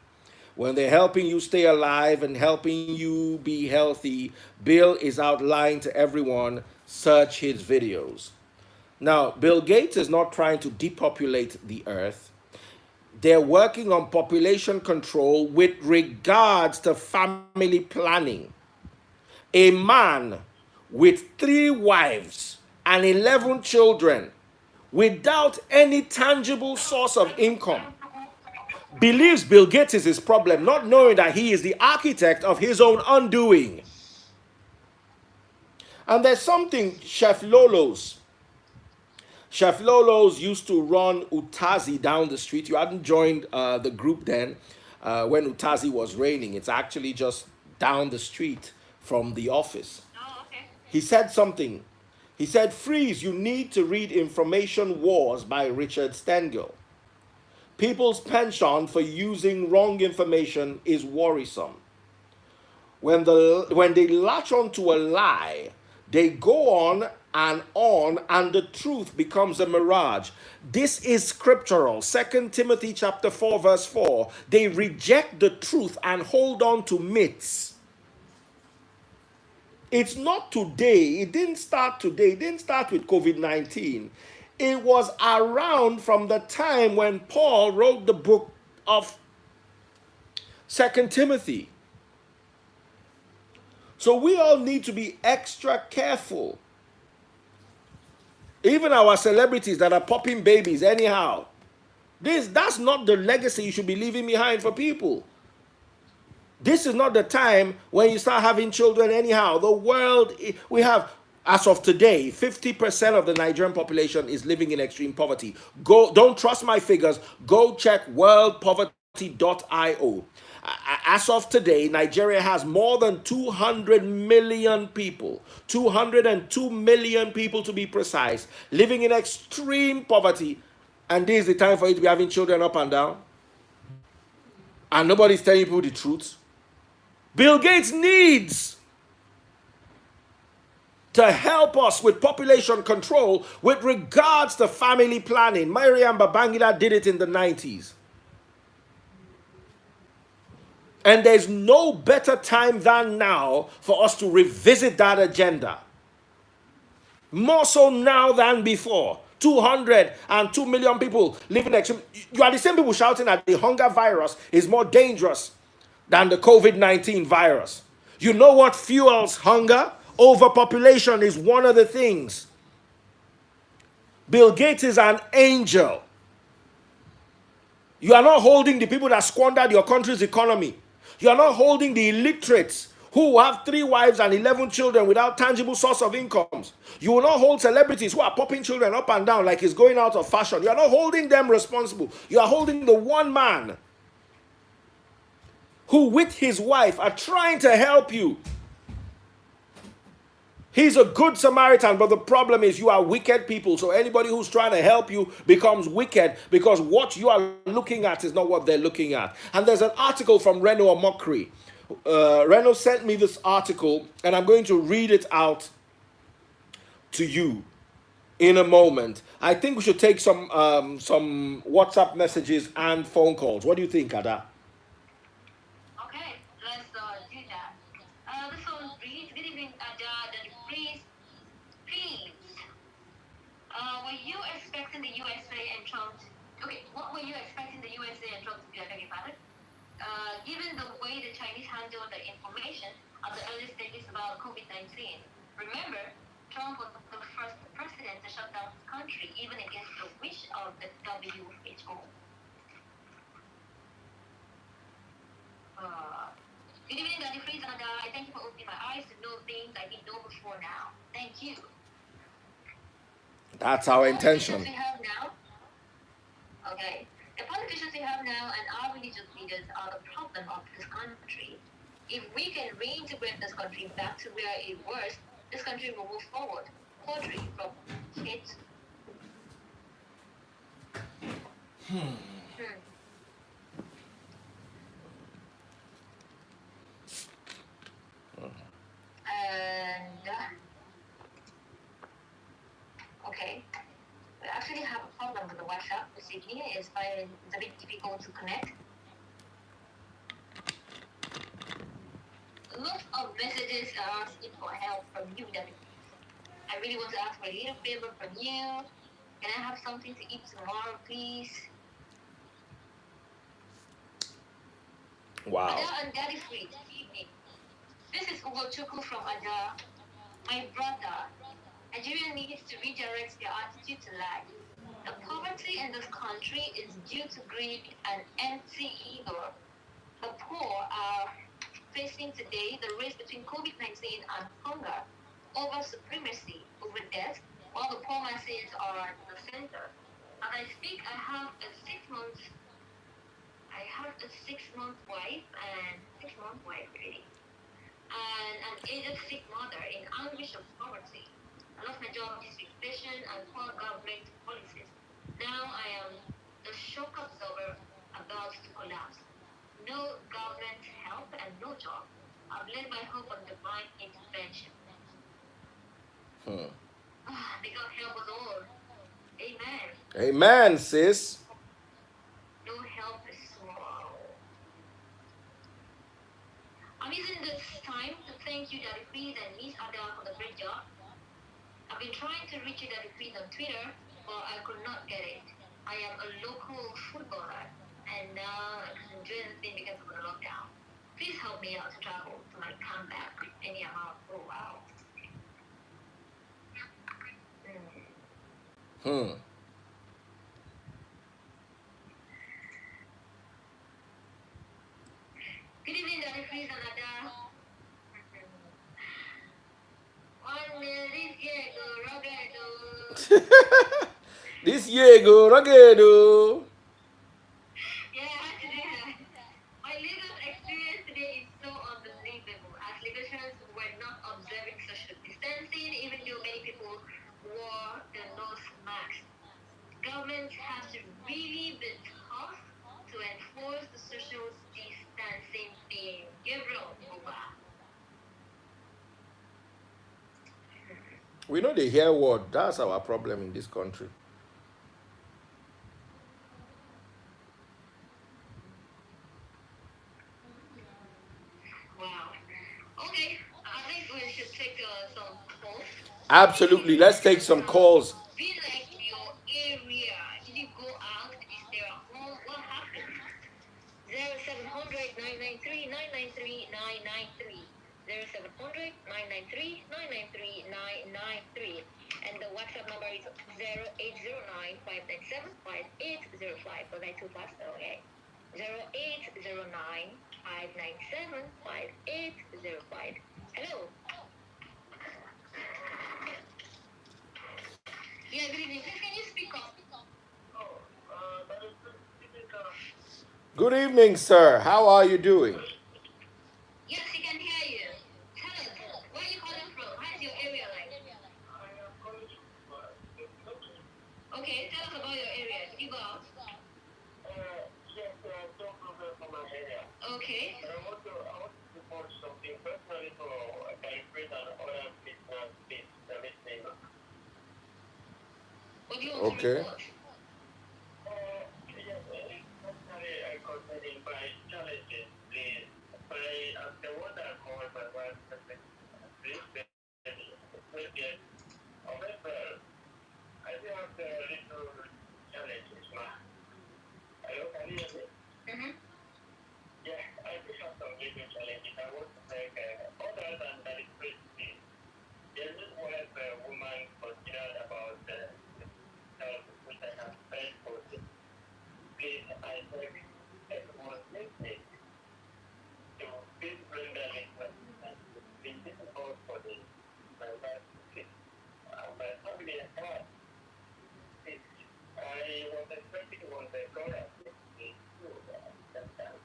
A: When they're helping you stay alive and helping you be healthy, Bill is out lying to everyone. Search his videos. Now, Bill Gates is not trying to depopulate the earth. They're working on population control with regards to family planning. A man with 3 wives and 11 children without any tangible source of income believes Bill Gates is his problem, not knowing that he is the architect of his own undoing. And there's something Chef Lolo's used to run Utazi down the street. You hadn't joined the group then when Utazi was reigning. It's actually just down the street from the office.
B: Oh, okay.
A: He said something. He said, Freeze, you need to read Information Wars by Richard Stengel. People's penchant for using wrong information is worrisome. When they latch onto a lie, they go on, and the truth becomes a mirage. This is scriptural. 2 Timothy chapter 4, verse 4. They reject the truth and hold on to myths. It's not today. It didn't start today. It didn't start with COVID-19. It was around from the time when Paul wrote the book of 2 Timothy. So we all need to be extra careful. Even our celebrities that are popping babies anyhow. That's not the legacy you should be leaving behind for people. This is not the time when you start having children anyhow. The world, we have, as of today, 50% of the Nigerian population is living in extreme poverty. Don't trust my figures. Go check worldpoverty.io. As of today, Nigeria has more than 200 million people, 202 million people to be precise, living in extreme poverty. And this is the time for you to be having children up and down. And nobody's telling people the truth. Bill Gates needs to help us with population control with regards to family planning. Mariam Babangida did it in the 90s. And there's no better time than now for us to revisit that agenda. More so now than before. 202 million people living next to you are the same people shouting that the hunger virus is more dangerous than the COVID-19 virus. You know what fuels hunger? Overpopulation is one of the things. Bill Gates is an angel. You are not holding the people that squandered your country's economy. You are not holding the illiterates who have 3 wives and 11 children without tangible source of incomes. You will not hold celebrities who are popping children up and down like it's going out of fashion. You are not holding them responsible. You are holding the one man who with his wife are trying to help you. He's a good Samaritan, but the problem is you are wicked people. So anybody who's trying to help you becomes wicked because what you are looking at is not what they're looking at. And there's an article from Reno Omokri. Reno sent me this article, and I'm going to read it out to you in a moment. I think we should take some WhatsApp messages and phone calls. What do you think, Ada?
B: Okay, let's do that. This one reads, good evening, Ada, the please. Were you expecting the USA and Trump? What were you expecting the USA and Trump to do? I beg your pardon. Given the way the Chinese handled the information at the early stages about COVID-19, remember, Trump was the first president to shut down his country, even against the wish of the WHO. Good evening, Daddy Freeze, and I thank you for opening my eyes to know things I didn't know before now. Thank you.
A: That's our intention.
B: We have now. Okay. The politicians we have now and our religious leaders are the problem of this country. If we can reintegrate this country back to where it was, this country will move forward. Poetry from it. And okay, we actually have a problem with the WhatsApp this evening. It's a bit difficult to connect. Lots of messages are asking for help from you, David. I really want to ask for a little favor from you. Can I have something to eat tomorrow, please?
A: Wow.
B: Ada and Daddy Free, this evening. This is Ugochukwu from Ada. My brother, Nigeria needs to redirect their attitude to life. The poverty in this country is due to greed and empty ego. The poor are facing today the race between COVID-19 and hunger over supremacy, over death, while the poor masses are at the center. As I speak, I have a 6-month wife, really, and an aged sick mother in anguish of poverty. I lost my job due to inflation and poor government policies. Now I am the shock absorber about to collapse. No government help and no job. I've laid my hope on divine intervention. May God help us all. Amen.
A: Amen, sis.
B: No help is small. I'm using this time to thank you, Daddy Freeze and Miss Ada, for the great job. I've been trying to reach you, Daddy Freeze, on Twitter, but I could not get it. I am a local footballer, and now I can enjoy the thing because of the lockdown. Please help me out to travel to my comeback any amount. Oh, wow. Good evening, Daddy Freeze and Ada. 1 minute, yeah, go, Roberto.
A: This year go rugged.
B: Yeah, I had to do that. My Lagos experience today is so unbelievable. As Lagosians were not observing social distancing, even though many people wore the nose mask. Government has to really be tough to enforce the social distancing thing. Gabriel, over.
A: We know they hear word. That's our problem in this country.
B: Wow. Okay, I think we should take some calls.
A: Absolutely. Let's take some calls.
B: Be like your area. Did you go out? Did you stay at home? What happened? 0700 993 993 993. 0700 993 993 993. And the WhatsApp number is 0809 597 5805. Was I too fast? Okay. 0809 597 5805. Hello. Yeah, good evening. Please, can you speak up?
A: Good evening, sir. How are you doing?
B: Yes, he can hear you. Tell us, where are you calling from? How is your area Okay, tell us about your area. Did you go out?
C: Yes, don't go from my area.
B: Okay.
C: I want to report something personally for a calibrate and other business service name.
B: What do you want to
A: Okay.
B: report?
C: Yes, personally, I consider by challenges, please. By the one that called my wife, please, however, I do have the little challenges, ma. I hope I hear me.
B: Mm-hmm.
C: Yeah, I do have some little challenges. I want to make other than that is great. There is what a woman considered about health, which I have said for this. Please, I beg everyone listening to please bring that request. It's difficult for my wife to fit. My family and I, I was expecting one day God has given me to understand.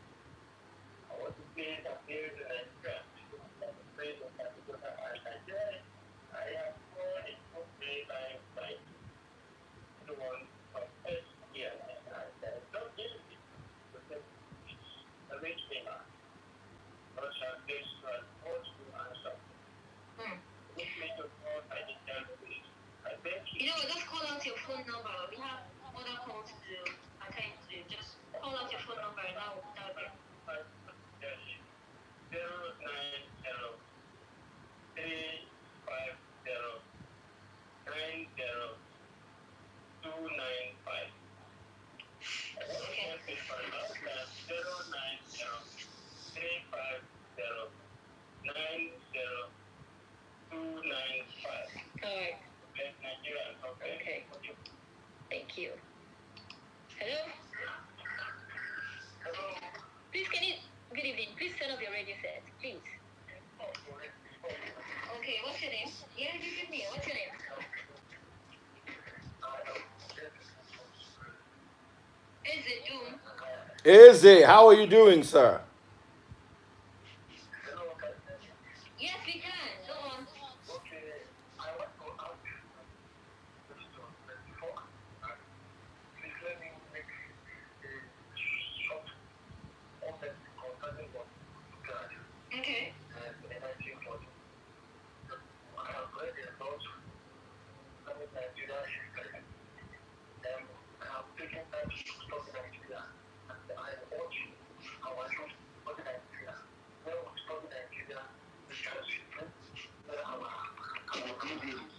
C: I want to please appear in a church. Praise of particular I have more in play by the one from first year and don't give it because a rich man. God shall give us what to answer. Which way to go, I did tell you. I thank you.
B: You know, just call out your phone number. We have other calls to attend to. Just call out your phone number and now we'll tell them.
C: 090-350-90295.
B: Alright.
C: Okay, Nigeria.
B: Okay. Thank you. Hello?
C: Hello.
B: Please, can you... Good evening. Please turn off your radio set, please. Okay, what's your name? Yeah, you give me. What's your name? Is it June?
A: Eze, how are you doing, sir?
B: Yes, we can. Go on.
C: Okay, I want to ask you before please let me make a short comment concerning what God
B: Okay.
C: and energy for you. I have read a lot concerning Nigeria history and I have taken time to study Nigeria and I want you, our youth, study Nigeria. When we study Nigeria, we can see our community.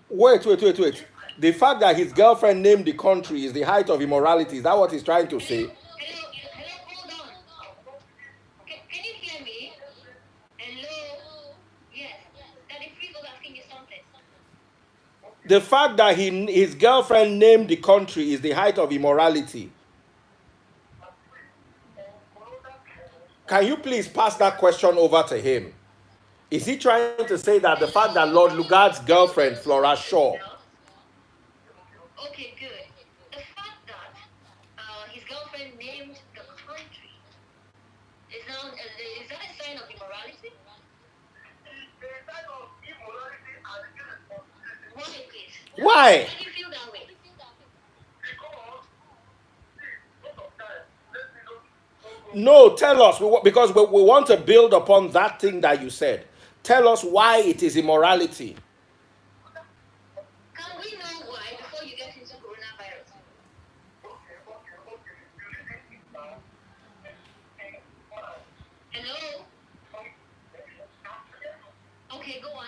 A: Wait. The fact that his girlfriend named the country is the height of immorality. Is that what he's trying to say?
B: Hello, hold on. Can you hear me? Hello? Yes. Daddy Freeze was asking you something.
A: The fact that his girlfriend named the country is the height of immorality. Can you please pass that question over to him? Is he trying to say that the fact that Lord Lugard's girlfriend, Flora Shaw,
B: Okay, good. The fact that his girlfriend named the country is that a sign of immorality? Why, please?
A: why?
B: Why do you feel that way?
A: No, tell us, because we want to build upon that thing that you said. Tell us why it is immorality.
B: Can we know why before you get into coronavirus? Hello? Okay, go on.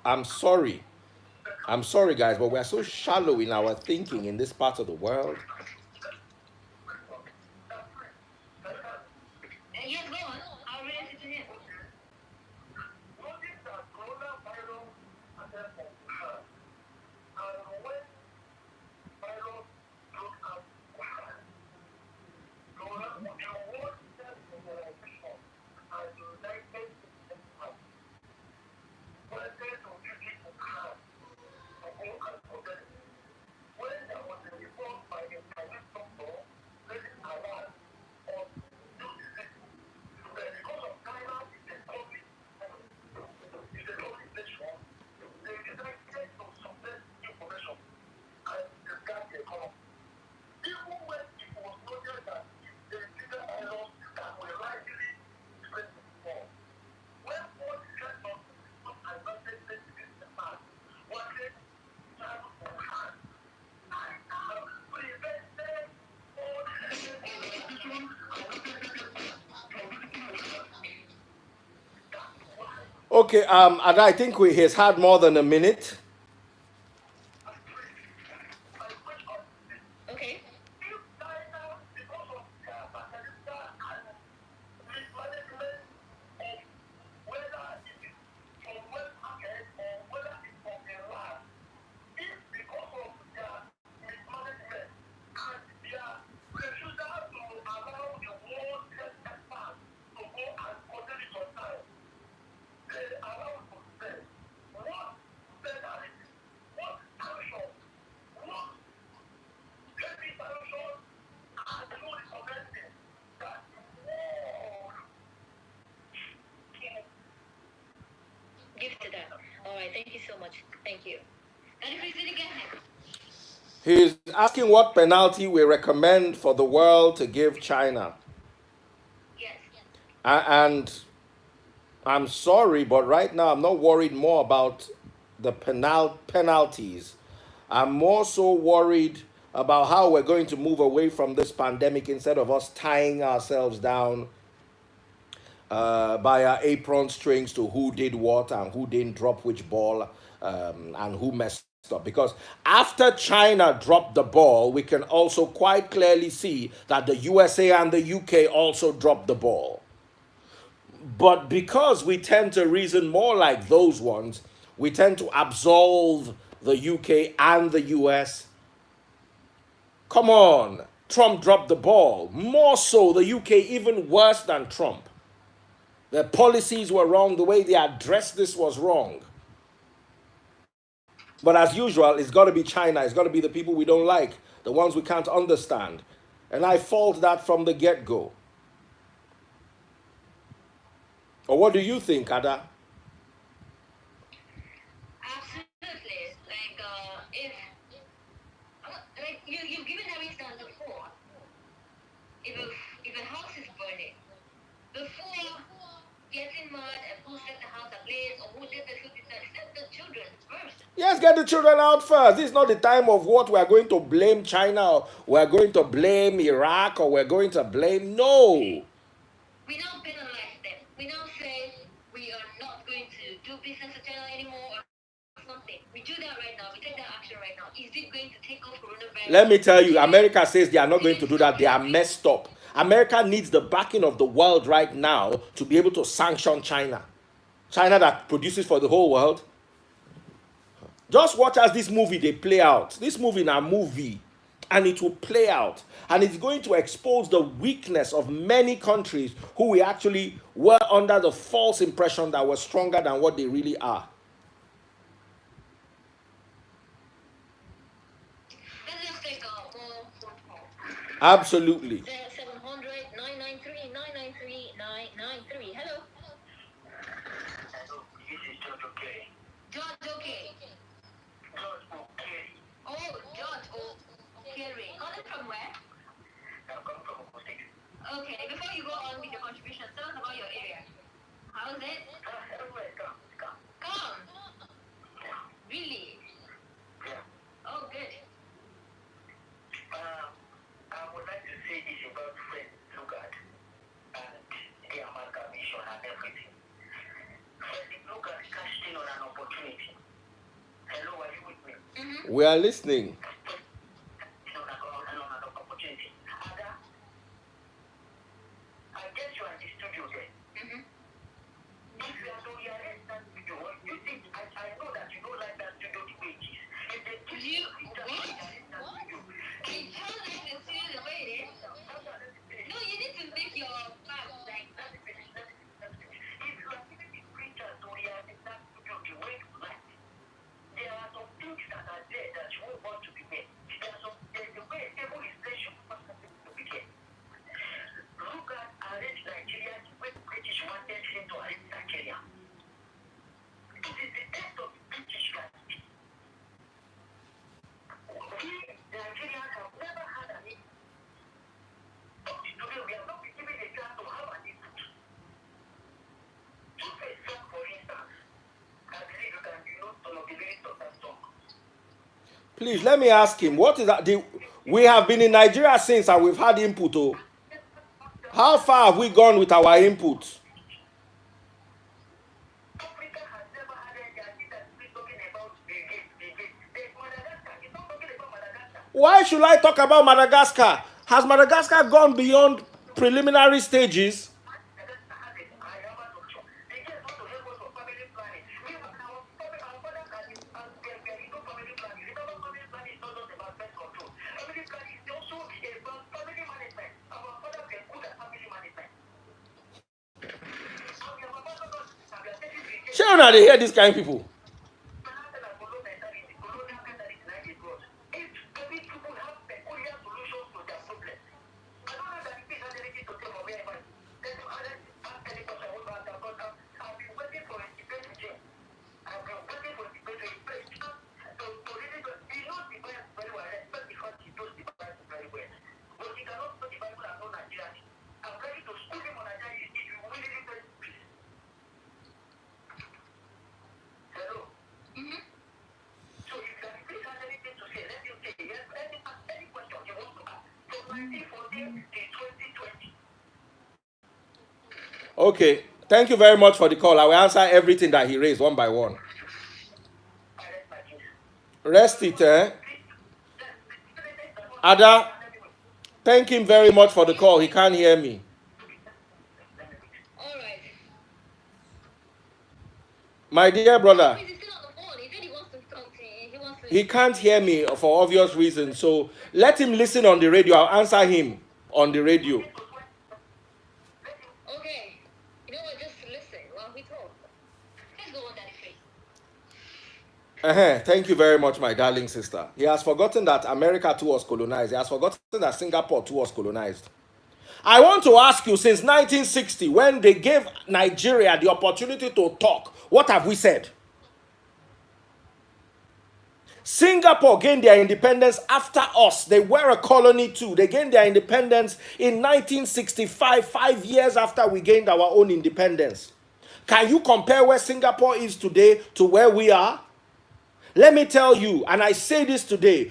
A: I'm sorry. I'm sorry, guys, but we are so shallow in our thinking in this part of the world.
B: Yes, go on. I'll relate it to him.
A: Okay, and I think he's had more than a minute.
B: Okay. Give to that. All right. Thank you so much. Thank you. And if we see it again.
A: He's asking what penalty we recommend for the world to give China.
B: Yes.
A: And I'm sorry, but right now I'm not worried more about the penalties. I'm more so worried about how we're going to move away from this pandemic instead of us tying ourselves down by our apron strings to who did what and who didn't drop which ball, and who messed up. Because after China dropped the ball, we can also quite clearly see that the USA and the UK also dropped the ball. But because we tend to reason more like those ones, we tend to absolve the UK and the US. Come on, Trump dropped the ball. More so, the UK even worse than Trump. Their policies were wrong. The way they addressed this was wrong. But as usual, it's got to be China. It's got to be the people we don't like, the ones we can't understand. And I fault that from the get-go. Or what do you think, Ada?
B: Absolutely. Like, if like you've given if a house is burning, before getting mad and who set the house ablaze or who did this, who did that, set the children first.
A: Yes, get the children out first. This is not the time of what we are going to blame China or we are going to blame Iraq or we're going to blame. No.
B: We now penalize them. We now say we are not going to do business with China anymore or something. We do that right now. We take that action right now. Is it going to take off coronavirus?
A: Let me tell you, America says they are not going to do that. They are messed up. America needs the backing of the world right now to be able to sanction China. China that produces for the whole world. Just watch as this movie they play out. This movie is a movie, and it will play out. And it's going to expose the weakness of many countries who we actually were under the false impression that were stronger than what they really are.
B: Let's just take a more phone call.
A: Absolutely.
B: 700 993 993 993. Hello.
C: Hello, this is George Okay.
B: George, okay.
C: George Okay.
B: Oh, George, Kerry. Calling from where?
C: I'm coming from Ogun State.
B: Okay, before you go on with your contribution, tell us about your area. How is it?
C: Everywhere is calm. It's calm.
B: Calm.
C: Yeah.
B: Really?
C: Yeah.
B: Oh, good.
C: I would like to say this about Fred Lugard and the amalgamation and everything. Fred Lugard cashed in on an opportunity. Hello, are you with me?
B: Mm-hmm.
A: We are listening.
C: On an opportunity. Ada, I guess you are in the studio there.
B: Mm-hmm.
C: If you are to rearrange that studio, you think I know that you don't like that studio the way it is. If they give
B: You
C: you
B: what?
C: studio,
B: Can you tell us the studio the way it is? No, you need to make your facts like that.
C: if you are giving the preacher to rearrange that studio the way you like, there are some things that are there that you won't want to be there. There's the way table is placed, you want something to be there. Look at arrange Nigeria the way the British wanted him to arrange Nigeria. It is the test of the British that we Nigerians have never had an input. Up to today, we have not been given a chance to have an input. If a song, for instance, I believe you can know some of the lyrics of that song.
A: Please let me ask him, what is that? We have been in Nigeria since and we've had input. Oh. How far have we gone with our input?
C: Africa has never had any idea that we're talking about the gate. There's Madagascar. It's not talking about Madagascar.
A: Why should I talk about Madagascar? Has Madagascar gone beyond preliminary stages?
C: Madagascar has a higher structure. They just want to help us for family planning. Our fathers are in no family planning. Remember, family planning is not just about birth control. Family planning is also about family management. Our fathers were good at family management. And we have abandoned us. And we are taking the
A: Sure, now they hear these kind of people.
C: Hello.
B: Mm-hmm.
C: So if that please has anything to say, let him say yes. Any question you want to ask. From 1914 to 2020.
A: Okay, thank you very much for the call. I will answer everything that he raised one by one.
C: I rest my case.
A: Rest it, eh? Ada, thank him very much for the call. He can't hear me.
B: All right.
A: My dear brother,
B: He's still on the phone. He said he wants to talk to you. He wants to.
A: he can't hear me for obvious reasons. So let him listen on the radio. I'll answer him on the radio.
B: Okay. You know what? Just listen while we talk. Let's go on that face.
A: Thank you very much, my darling sister. He has forgotten that America too was colonized. He has forgotten that Singapore too was colonized. I want to ask you, since 1960, when they gave Nigeria the opportunity to talk, what have we said? Singapore gained their independence after us. They were a colony too. They gained their independence in 1965, 5 years after we gained our own independence. Can you compare where Singapore is today to where we are? Let me tell you, and I say this today,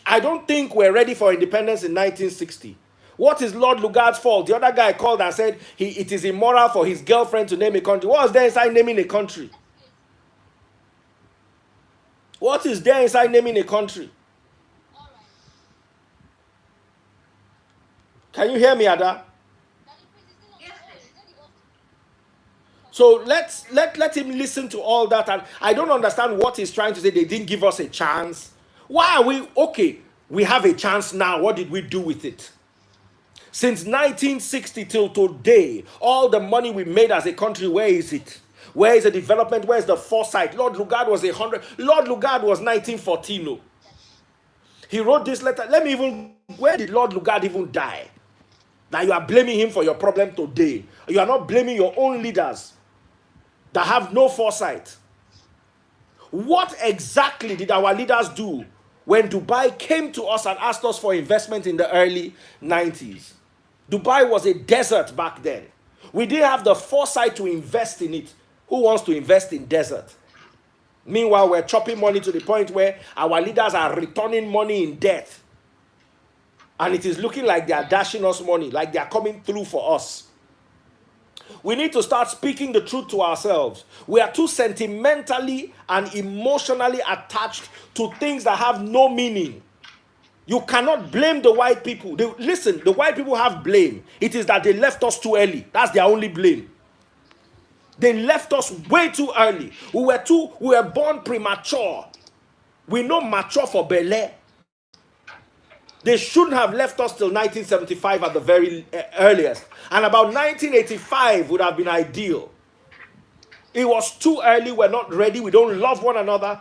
A: I don't think we're ready for independence in 1960. What is Lord Lugard's fault? The other guy called and said it is immoral for his girlfriend to name a country. What was there inside naming a country? What is there inside naming a country? Can you hear me, Ada? So let him listen to all that. And I don't understand what he's trying to say. They didn't give us a chance. Why are we okay? We have a chance now. What did we do with it? Since 1960 till today, all the money we made as a country, where is it? Where is the development? Where is the foresight? Lord Lugard was 100. Lord Lugard was 1914. No. He wrote this letter. Where did Lord Lugard even die? Now you are blaming him for your problem today. You are not blaming your own leaders that have no foresight. What exactly did our leaders do when Dubai came to us and asked us for investment in the early 90s? Dubai was a desert back then. We didn't have the foresight to invest in it. Who wants to invest in desert? Meanwhile, we're chopping money to the point where our leaders are returning money in debt. And it is looking like they are dashing us money, like they are coming through for us. We need to start speaking the truth to ourselves. We are too sentimentally and emotionally attached to things that have no meaning. You cannot blame the white people. Listen, the white people have blame. It is that they left us too early. That's their only blame. They left us way too early. We were born premature. We know mature for Bel-Air. They shouldn't have left us till 1975 at the very earliest. And about 1985 would have been ideal. It was too early. We're not ready. We don't love one another.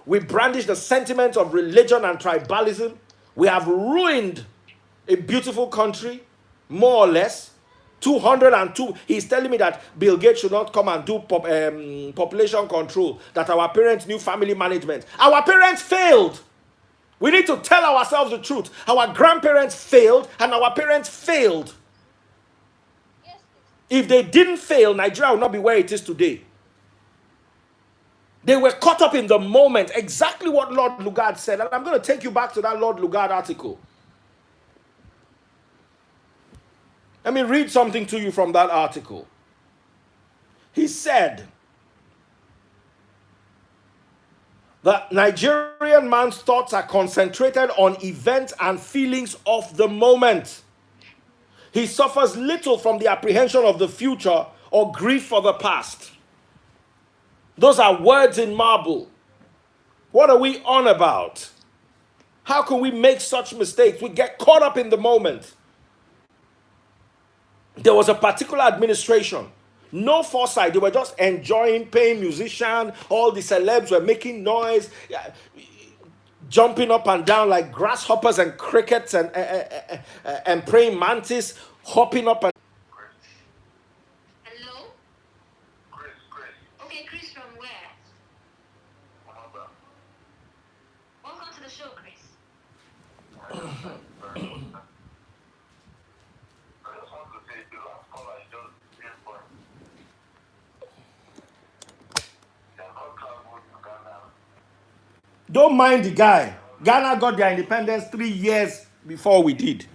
A: We brandish the sentiments of religion and tribalism. We have ruined a beautiful country, more or less. 202. He's telling me that Bill Gates should not come and do population control, that our parents knew family management. Our parents failed. We need to tell ourselves the truth. Our grandparents failed and our parents failed. If they didn't fail, Nigeria would not be where it is today. They were caught up in the moment. Exactly what Lord Lugard said. And I'm going to take you back to that Lord Lugard article. Let me read something to you from that article. He said, the Nigerian man's thoughts are concentrated on events and feelings of the moment. He suffers little from the apprehension of the future or grief for the past. Those are words in marble. What are we on about? How can we make such mistakes? We get caught up in the moment. There was a particular administration. No foresight. They were just enjoying, paying musicians. All the celebs were making noise, jumping up and down like grasshoppers and crickets and praying mantis, hopping up and...
B: Hello?
C: Chris.
B: Okay, Chris from where? Welcome to the show, Chris.
C: I just want to say the last call I just did for they are not traveled to Ghana.
A: Don't mind the guy. Ghana got their independence 3 years before we did.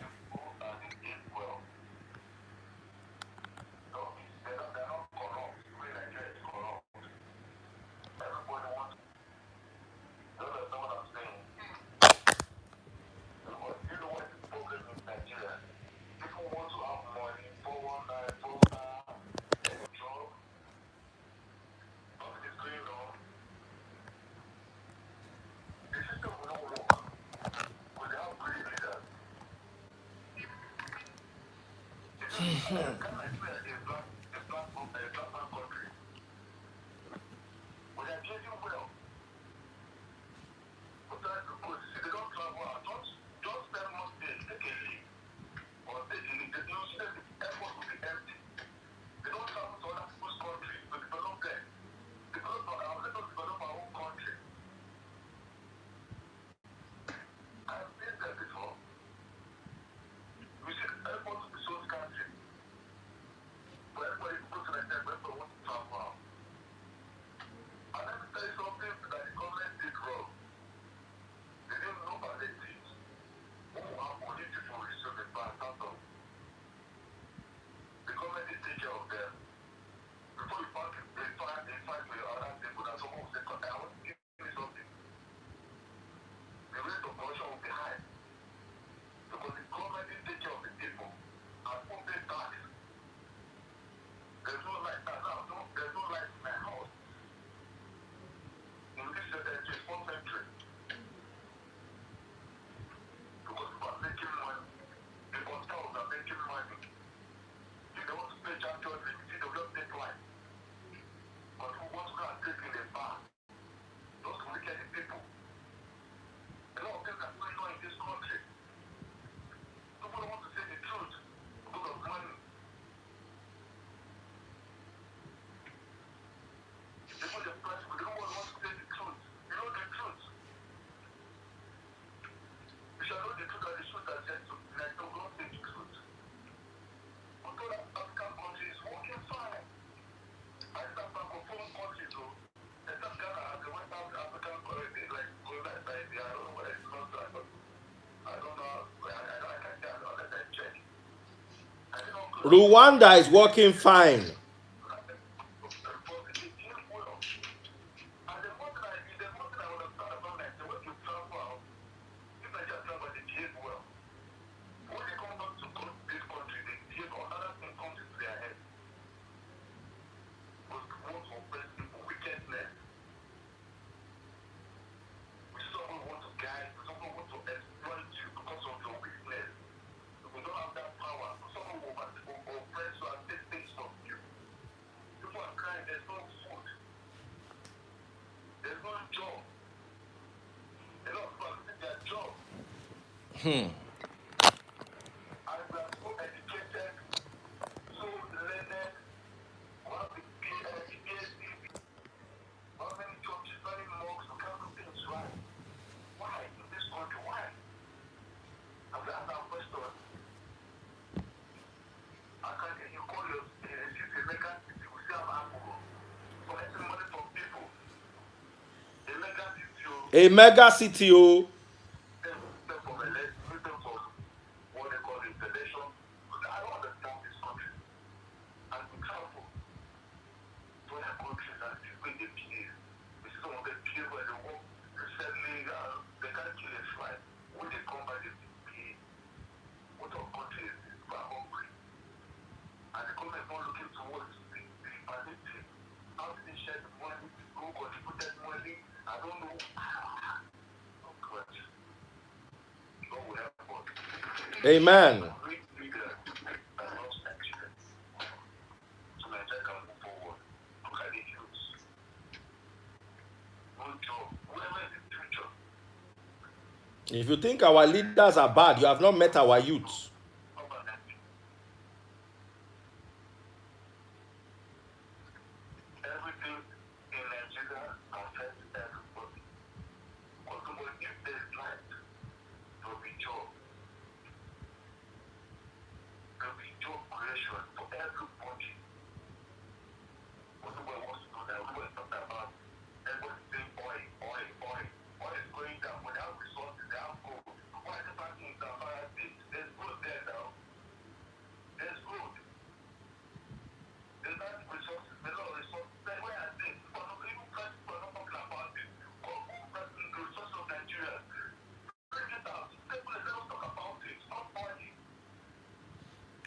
A: Rwanda is working fine. A mega city, oh. Amen. If you think our leaders are bad, you have not met our youth.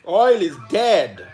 A: Oil is dead.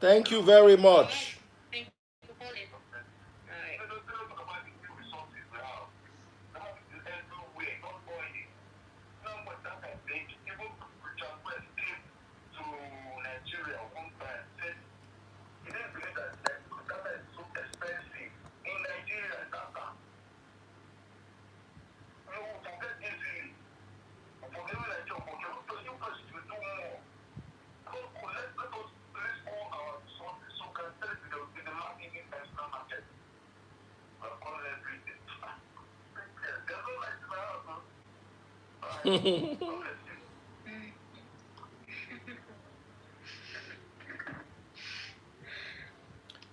A: Thank you very much.
B: Thank you for calling.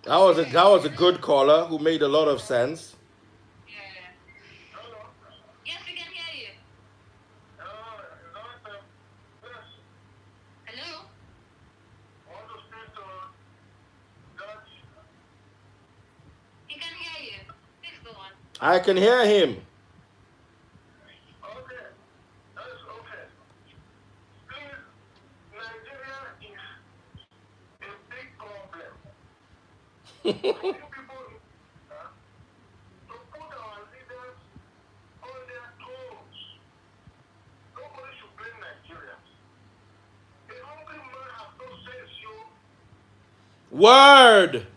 B: All right.
A: That was a good caller who made a lot of sense.
B: Yeah. Yes, we can hear you. Hello? He can hear you. Please go on.
A: I can hear him. Word.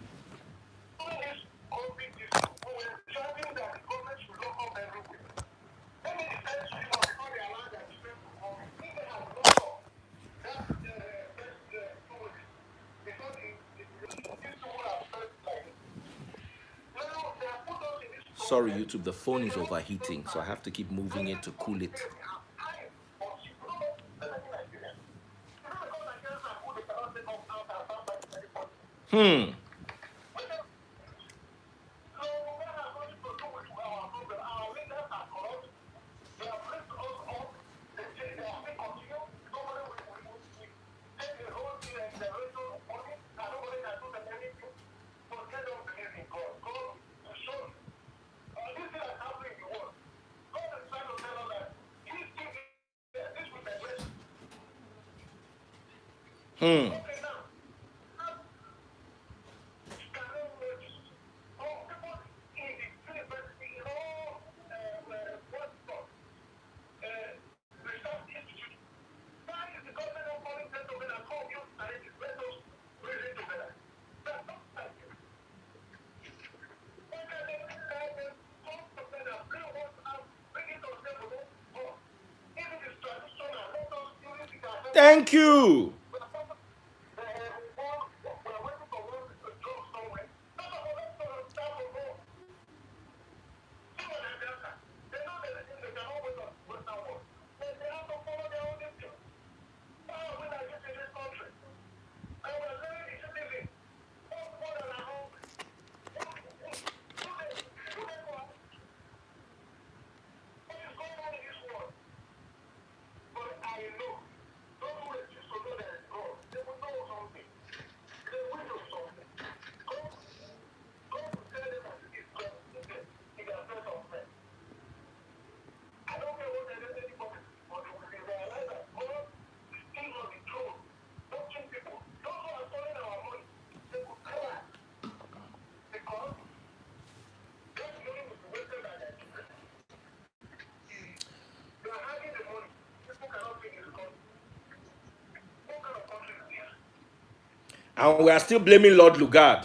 A: Sorry, YouTube, the phone is overheating, so I have to keep moving it to cool it. Hmm. Hmm. Thank you. And we are still blaming Lord Lugard.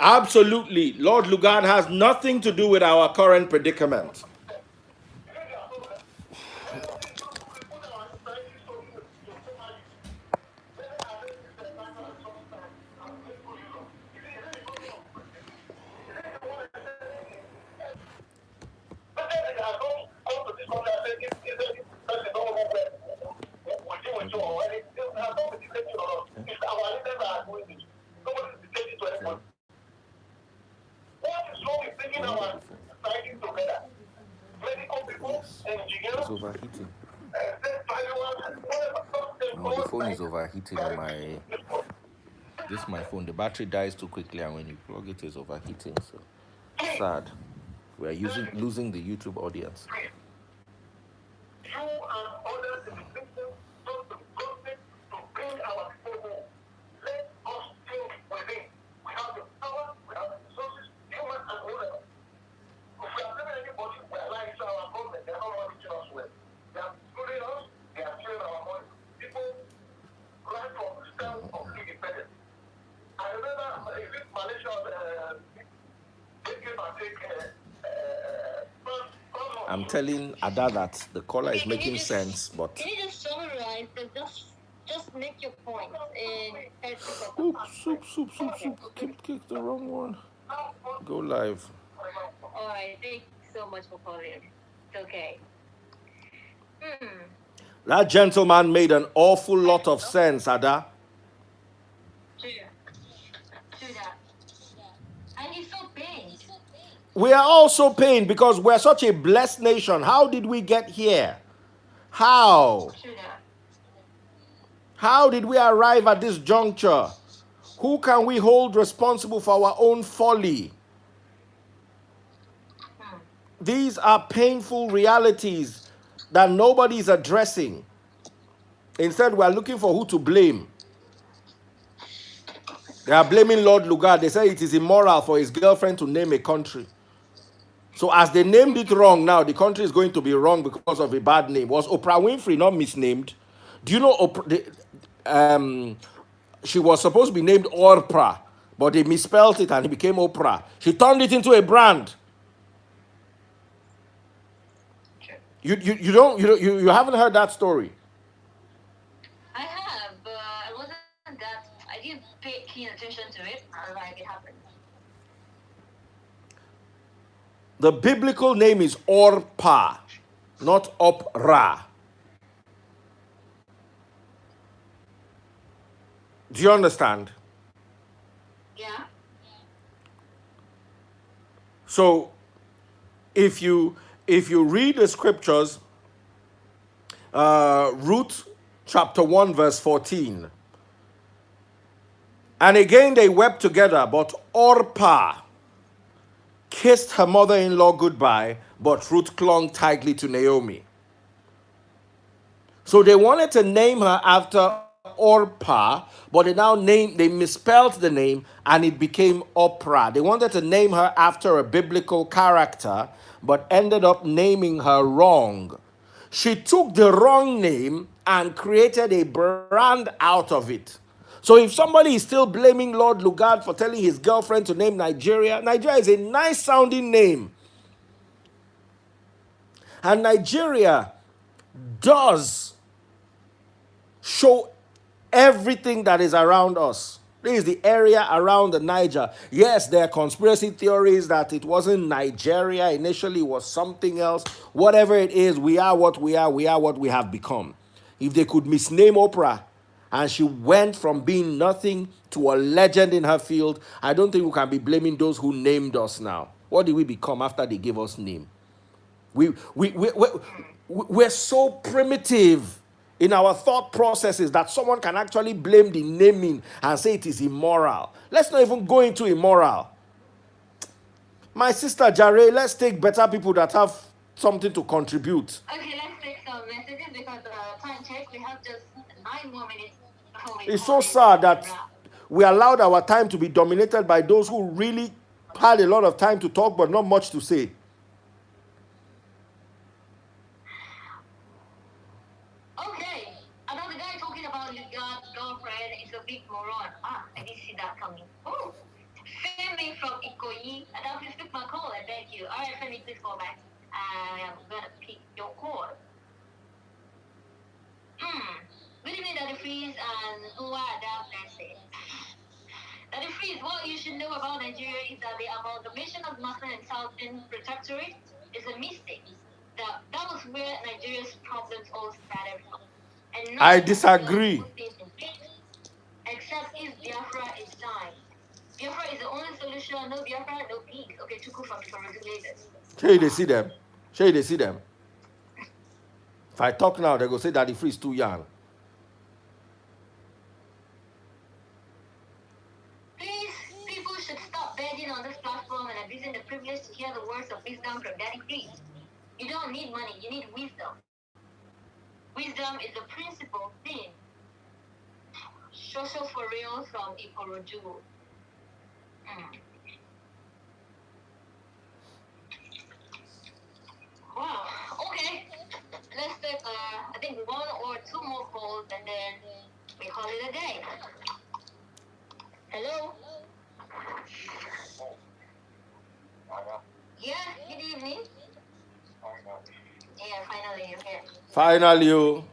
A: Absolutely. Lord Lugard has nothing to do with our current predicament.
D: Yes, it's overheating. No, the phone is overheating. My phone, the battery dies too quickly, and when you plug it, it's overheating. So sad. We are losing the YouTube audience. I'm telling Ada that the caller is making sense, but
B: Can you just summarize and just make your point in 30
A: Soup. Kick the wrong one. Go live.
B: Alright, thanks so much for calling. It's okay.
A: That gentleman made an awful lot of sense, Ada.
B: True that. And he's so pained.
A: We are also pained because we're such a blessed nation. How did we get here? How?
B: True that.
A: How did we arrive at this juncture? Who can we hold responsible for our own folly? These are painful realities that nobody is addressing. Instead, we are looking for who to blame. They are blaming Lord Lugard. They say it is immoral for his girlfriend to name a country. So as they named it wrong now, the country is going to be wrong because of a bad name. Was Oprah Winfrey not misnamed? Do you know she was supposed to be named Orpra, but they misspelled it and it became Oprah. She turned it into a brand. You haven't heard that story.
B: I have, but it wasn't that. I didn't pay keen attention to it. Like it happened.
A: The biblical name is Orpah, not Oprah. Do you understand?
B: Yeah.
A: So, if you read the scriptures, Ruth chapter 1 verse 14. And again they wept together, but Orpah kissed her mother-in-law goodbye, but Ruth clung tightly to Naomi. So they wanted to name her after Orpah, but they misspelled the name and it became Oprah. They wanted to name her after a biblical character, but ended up naming her wrong. She took the wrong name and created a brand out of it. So if somebody is still blaming Lord Lugard for telling his girlfriend to name Nigeria, Nigeria is a nice sounding name. And Nigeria does show everything that is around us. This is the area around the Niger. Yes, there are conspiracy theories that it wasn't Nigeria initially, it was something else. Whatever it is, we are what we are what we have become. If they could misname Oprah and she went from being nothing to a legend in her field, I don't think we can be blaming those who named us now. What did we become after they gave us name? We're so primitive in our thought processes that someone can actually blame the naming and say it is immoral. Let's not even go into immoral. My sister Jare, let's take better people that have something to contribute.
B: Okay, let's take some messages because time check, we have just 9 more minutes.
A: It's so sad that we allowed our time to be dominated by those who really had a lot of time to talk but not much to say.
B: Okay, another guy talking about his girlfriend is a big moron. I didn't see that coming. Oh, Femi from Ikoyi. Adele, please pick my call. I beg you. All right, Femi, please call back. I am gonna pick your call. Good evening, Daddy Freeze and Uwa Adele Nese. Daddy Freeze, what you should know about Nigeria is that the amalgamation of Northern and Southern Protectorate is a mistake. That was where Nigeria's problems all started from. And
A: I
B: nothing will
A: disagree.
B: put things in place except if Biafra is signed. Biafra is the only solution. No Biafra, no peace. Okay, Chuku from Lagos.
A: Sure, they see them. Sure, they see them. If I talk now, they go say Daddy Free is too young.
B: Please, people should stop begging on this platform and abusing the privilege to hear the words of wisdom from Daddy Free. You don't need money, you need wisdom. Wisdom is a principal thing. Shosho for real from Ikorodu. Wow, okay. Let's take, I think, one or two more calls and then we call it a day. Hello? Yeah, good evening. Yeah, finally you're here.
A: Finally, you.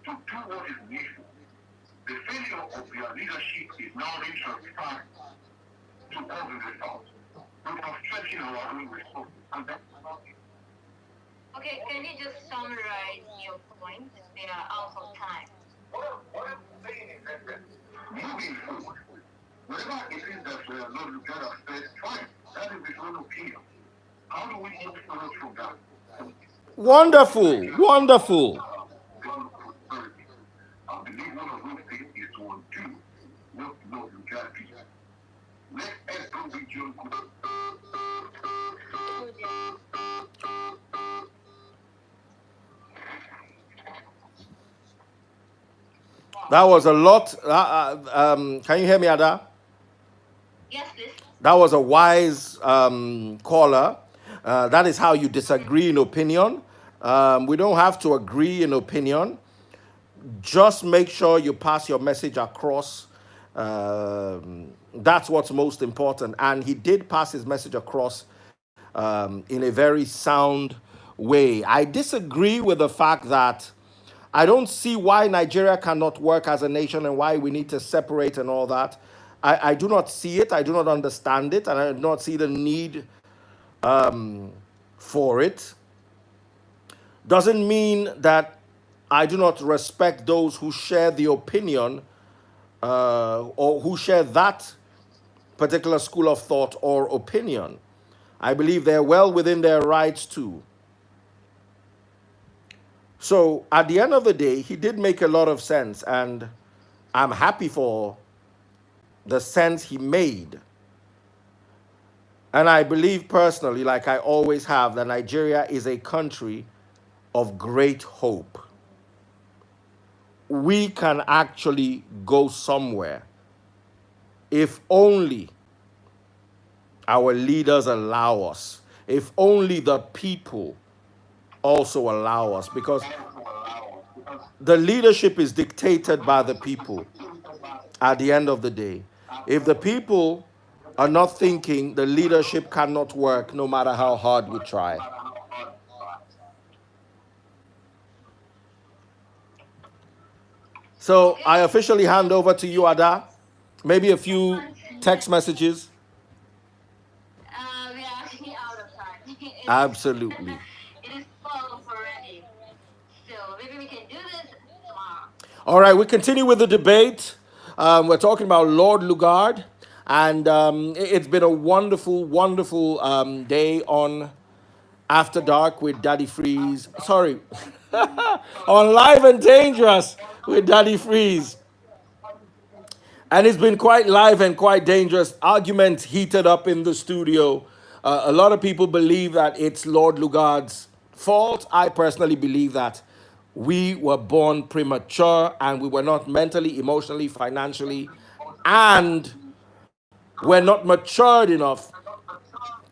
C: to do what is needful. The failure of their leadership is now being transferred to all the results. We are stretching our own resources, and that's not it.
B: Okay, can you just summarize your points? We are out of time.
C: What I'm saying is that moving forward, whatever it is that we are not looking at said, fine, that is his own opinion. How do we move forward from that?
A: Wonderful, wonderful.
C: I believe one of those things is to undo what Lord Lugardi. Let every region go.
A: That was a lot. Can you hear me, Ada?
B: Yes, please.
A: That was a wise caller. That is how you disagree in opinion. We don't have to agree in opinion. Just make sure you pass your message across. That's what's most important. And he did pass his message across in a very sound way. I disagree with the fact that I don't see why Nigeria cannot work as a nation and why we need to separate and all that. I do not see it. I do not understand it. And I do not see the need for it. Doesn't mean that I do not respect those who share the opinion or who share that particular school of thought or opinion. I believe they're well within their rights too. So at the end of the day, he did make a lot of sense, and I'm happy for the sense he made. And I believe personally, like I always have, that Nigeria is a country of great hope. We can actually go somewhere if only our leaders allow us, if only the people also allow us, because the leadership is dictated by the people at the end of the day. If the people are not thinking, the leadership cannot work no matter how hard we try. So I officially hand over to you, Ada. Maybe a few text messages.
B: We are actually out of time.
A: Absolutely.
B: It is 12 already. So maybe we can do this tomorrow.
A: All right, we continue with the debate. We're talking about Lord Lugard, and it's been a wonderful, wonderful day on After Dark with Daddy Freeze. Sorry, on Live and Dangerous with Daddy Freeze. And it's been quite live and quite dangerous. Arguments heated up in the studio. A lot of people believe that it's Lord Lugard's fault. I personally believe that we were born premature and we were not mentally, emotionally, financially, and we're not matured enough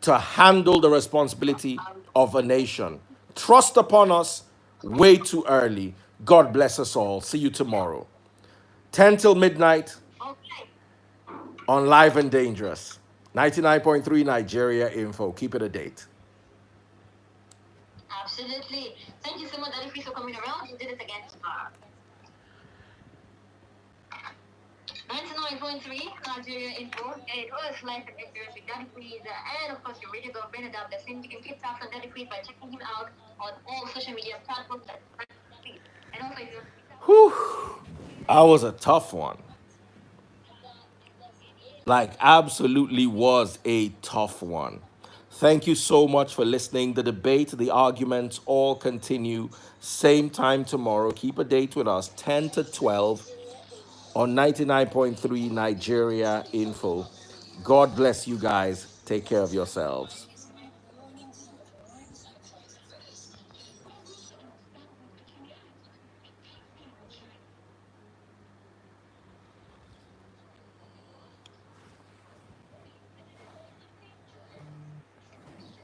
A: to handle the responsibility of a nation. Trust upon us way too early. God bless us all. See you tomorrow. 10 till midnight
B: Okay.
A: on Live and Dangerous. 99.3 Nigeria Info. Keep it a date.
B: Absolutely. Thank you so much, Daddy Freeze, for coming around. We'll do this again tomorrow. 99.3 Nigeria Info. It was Life and Dangerous with Daddy Freeze. And of course, your radio girl, Brenda Dab. The same. You can keep tabs on Daddy Freeze by checking him out on all social media platforms. And also, if you're
A: Whew. That was a tough one. Like, absolutely was a tough one. Thank you so much for listening. The debate, the arguments all continue. Same time tomorrow. Keep a date with us, 10 to 12 on 99.3 Nigeria Info. God bless you guys. Take care of yourselves.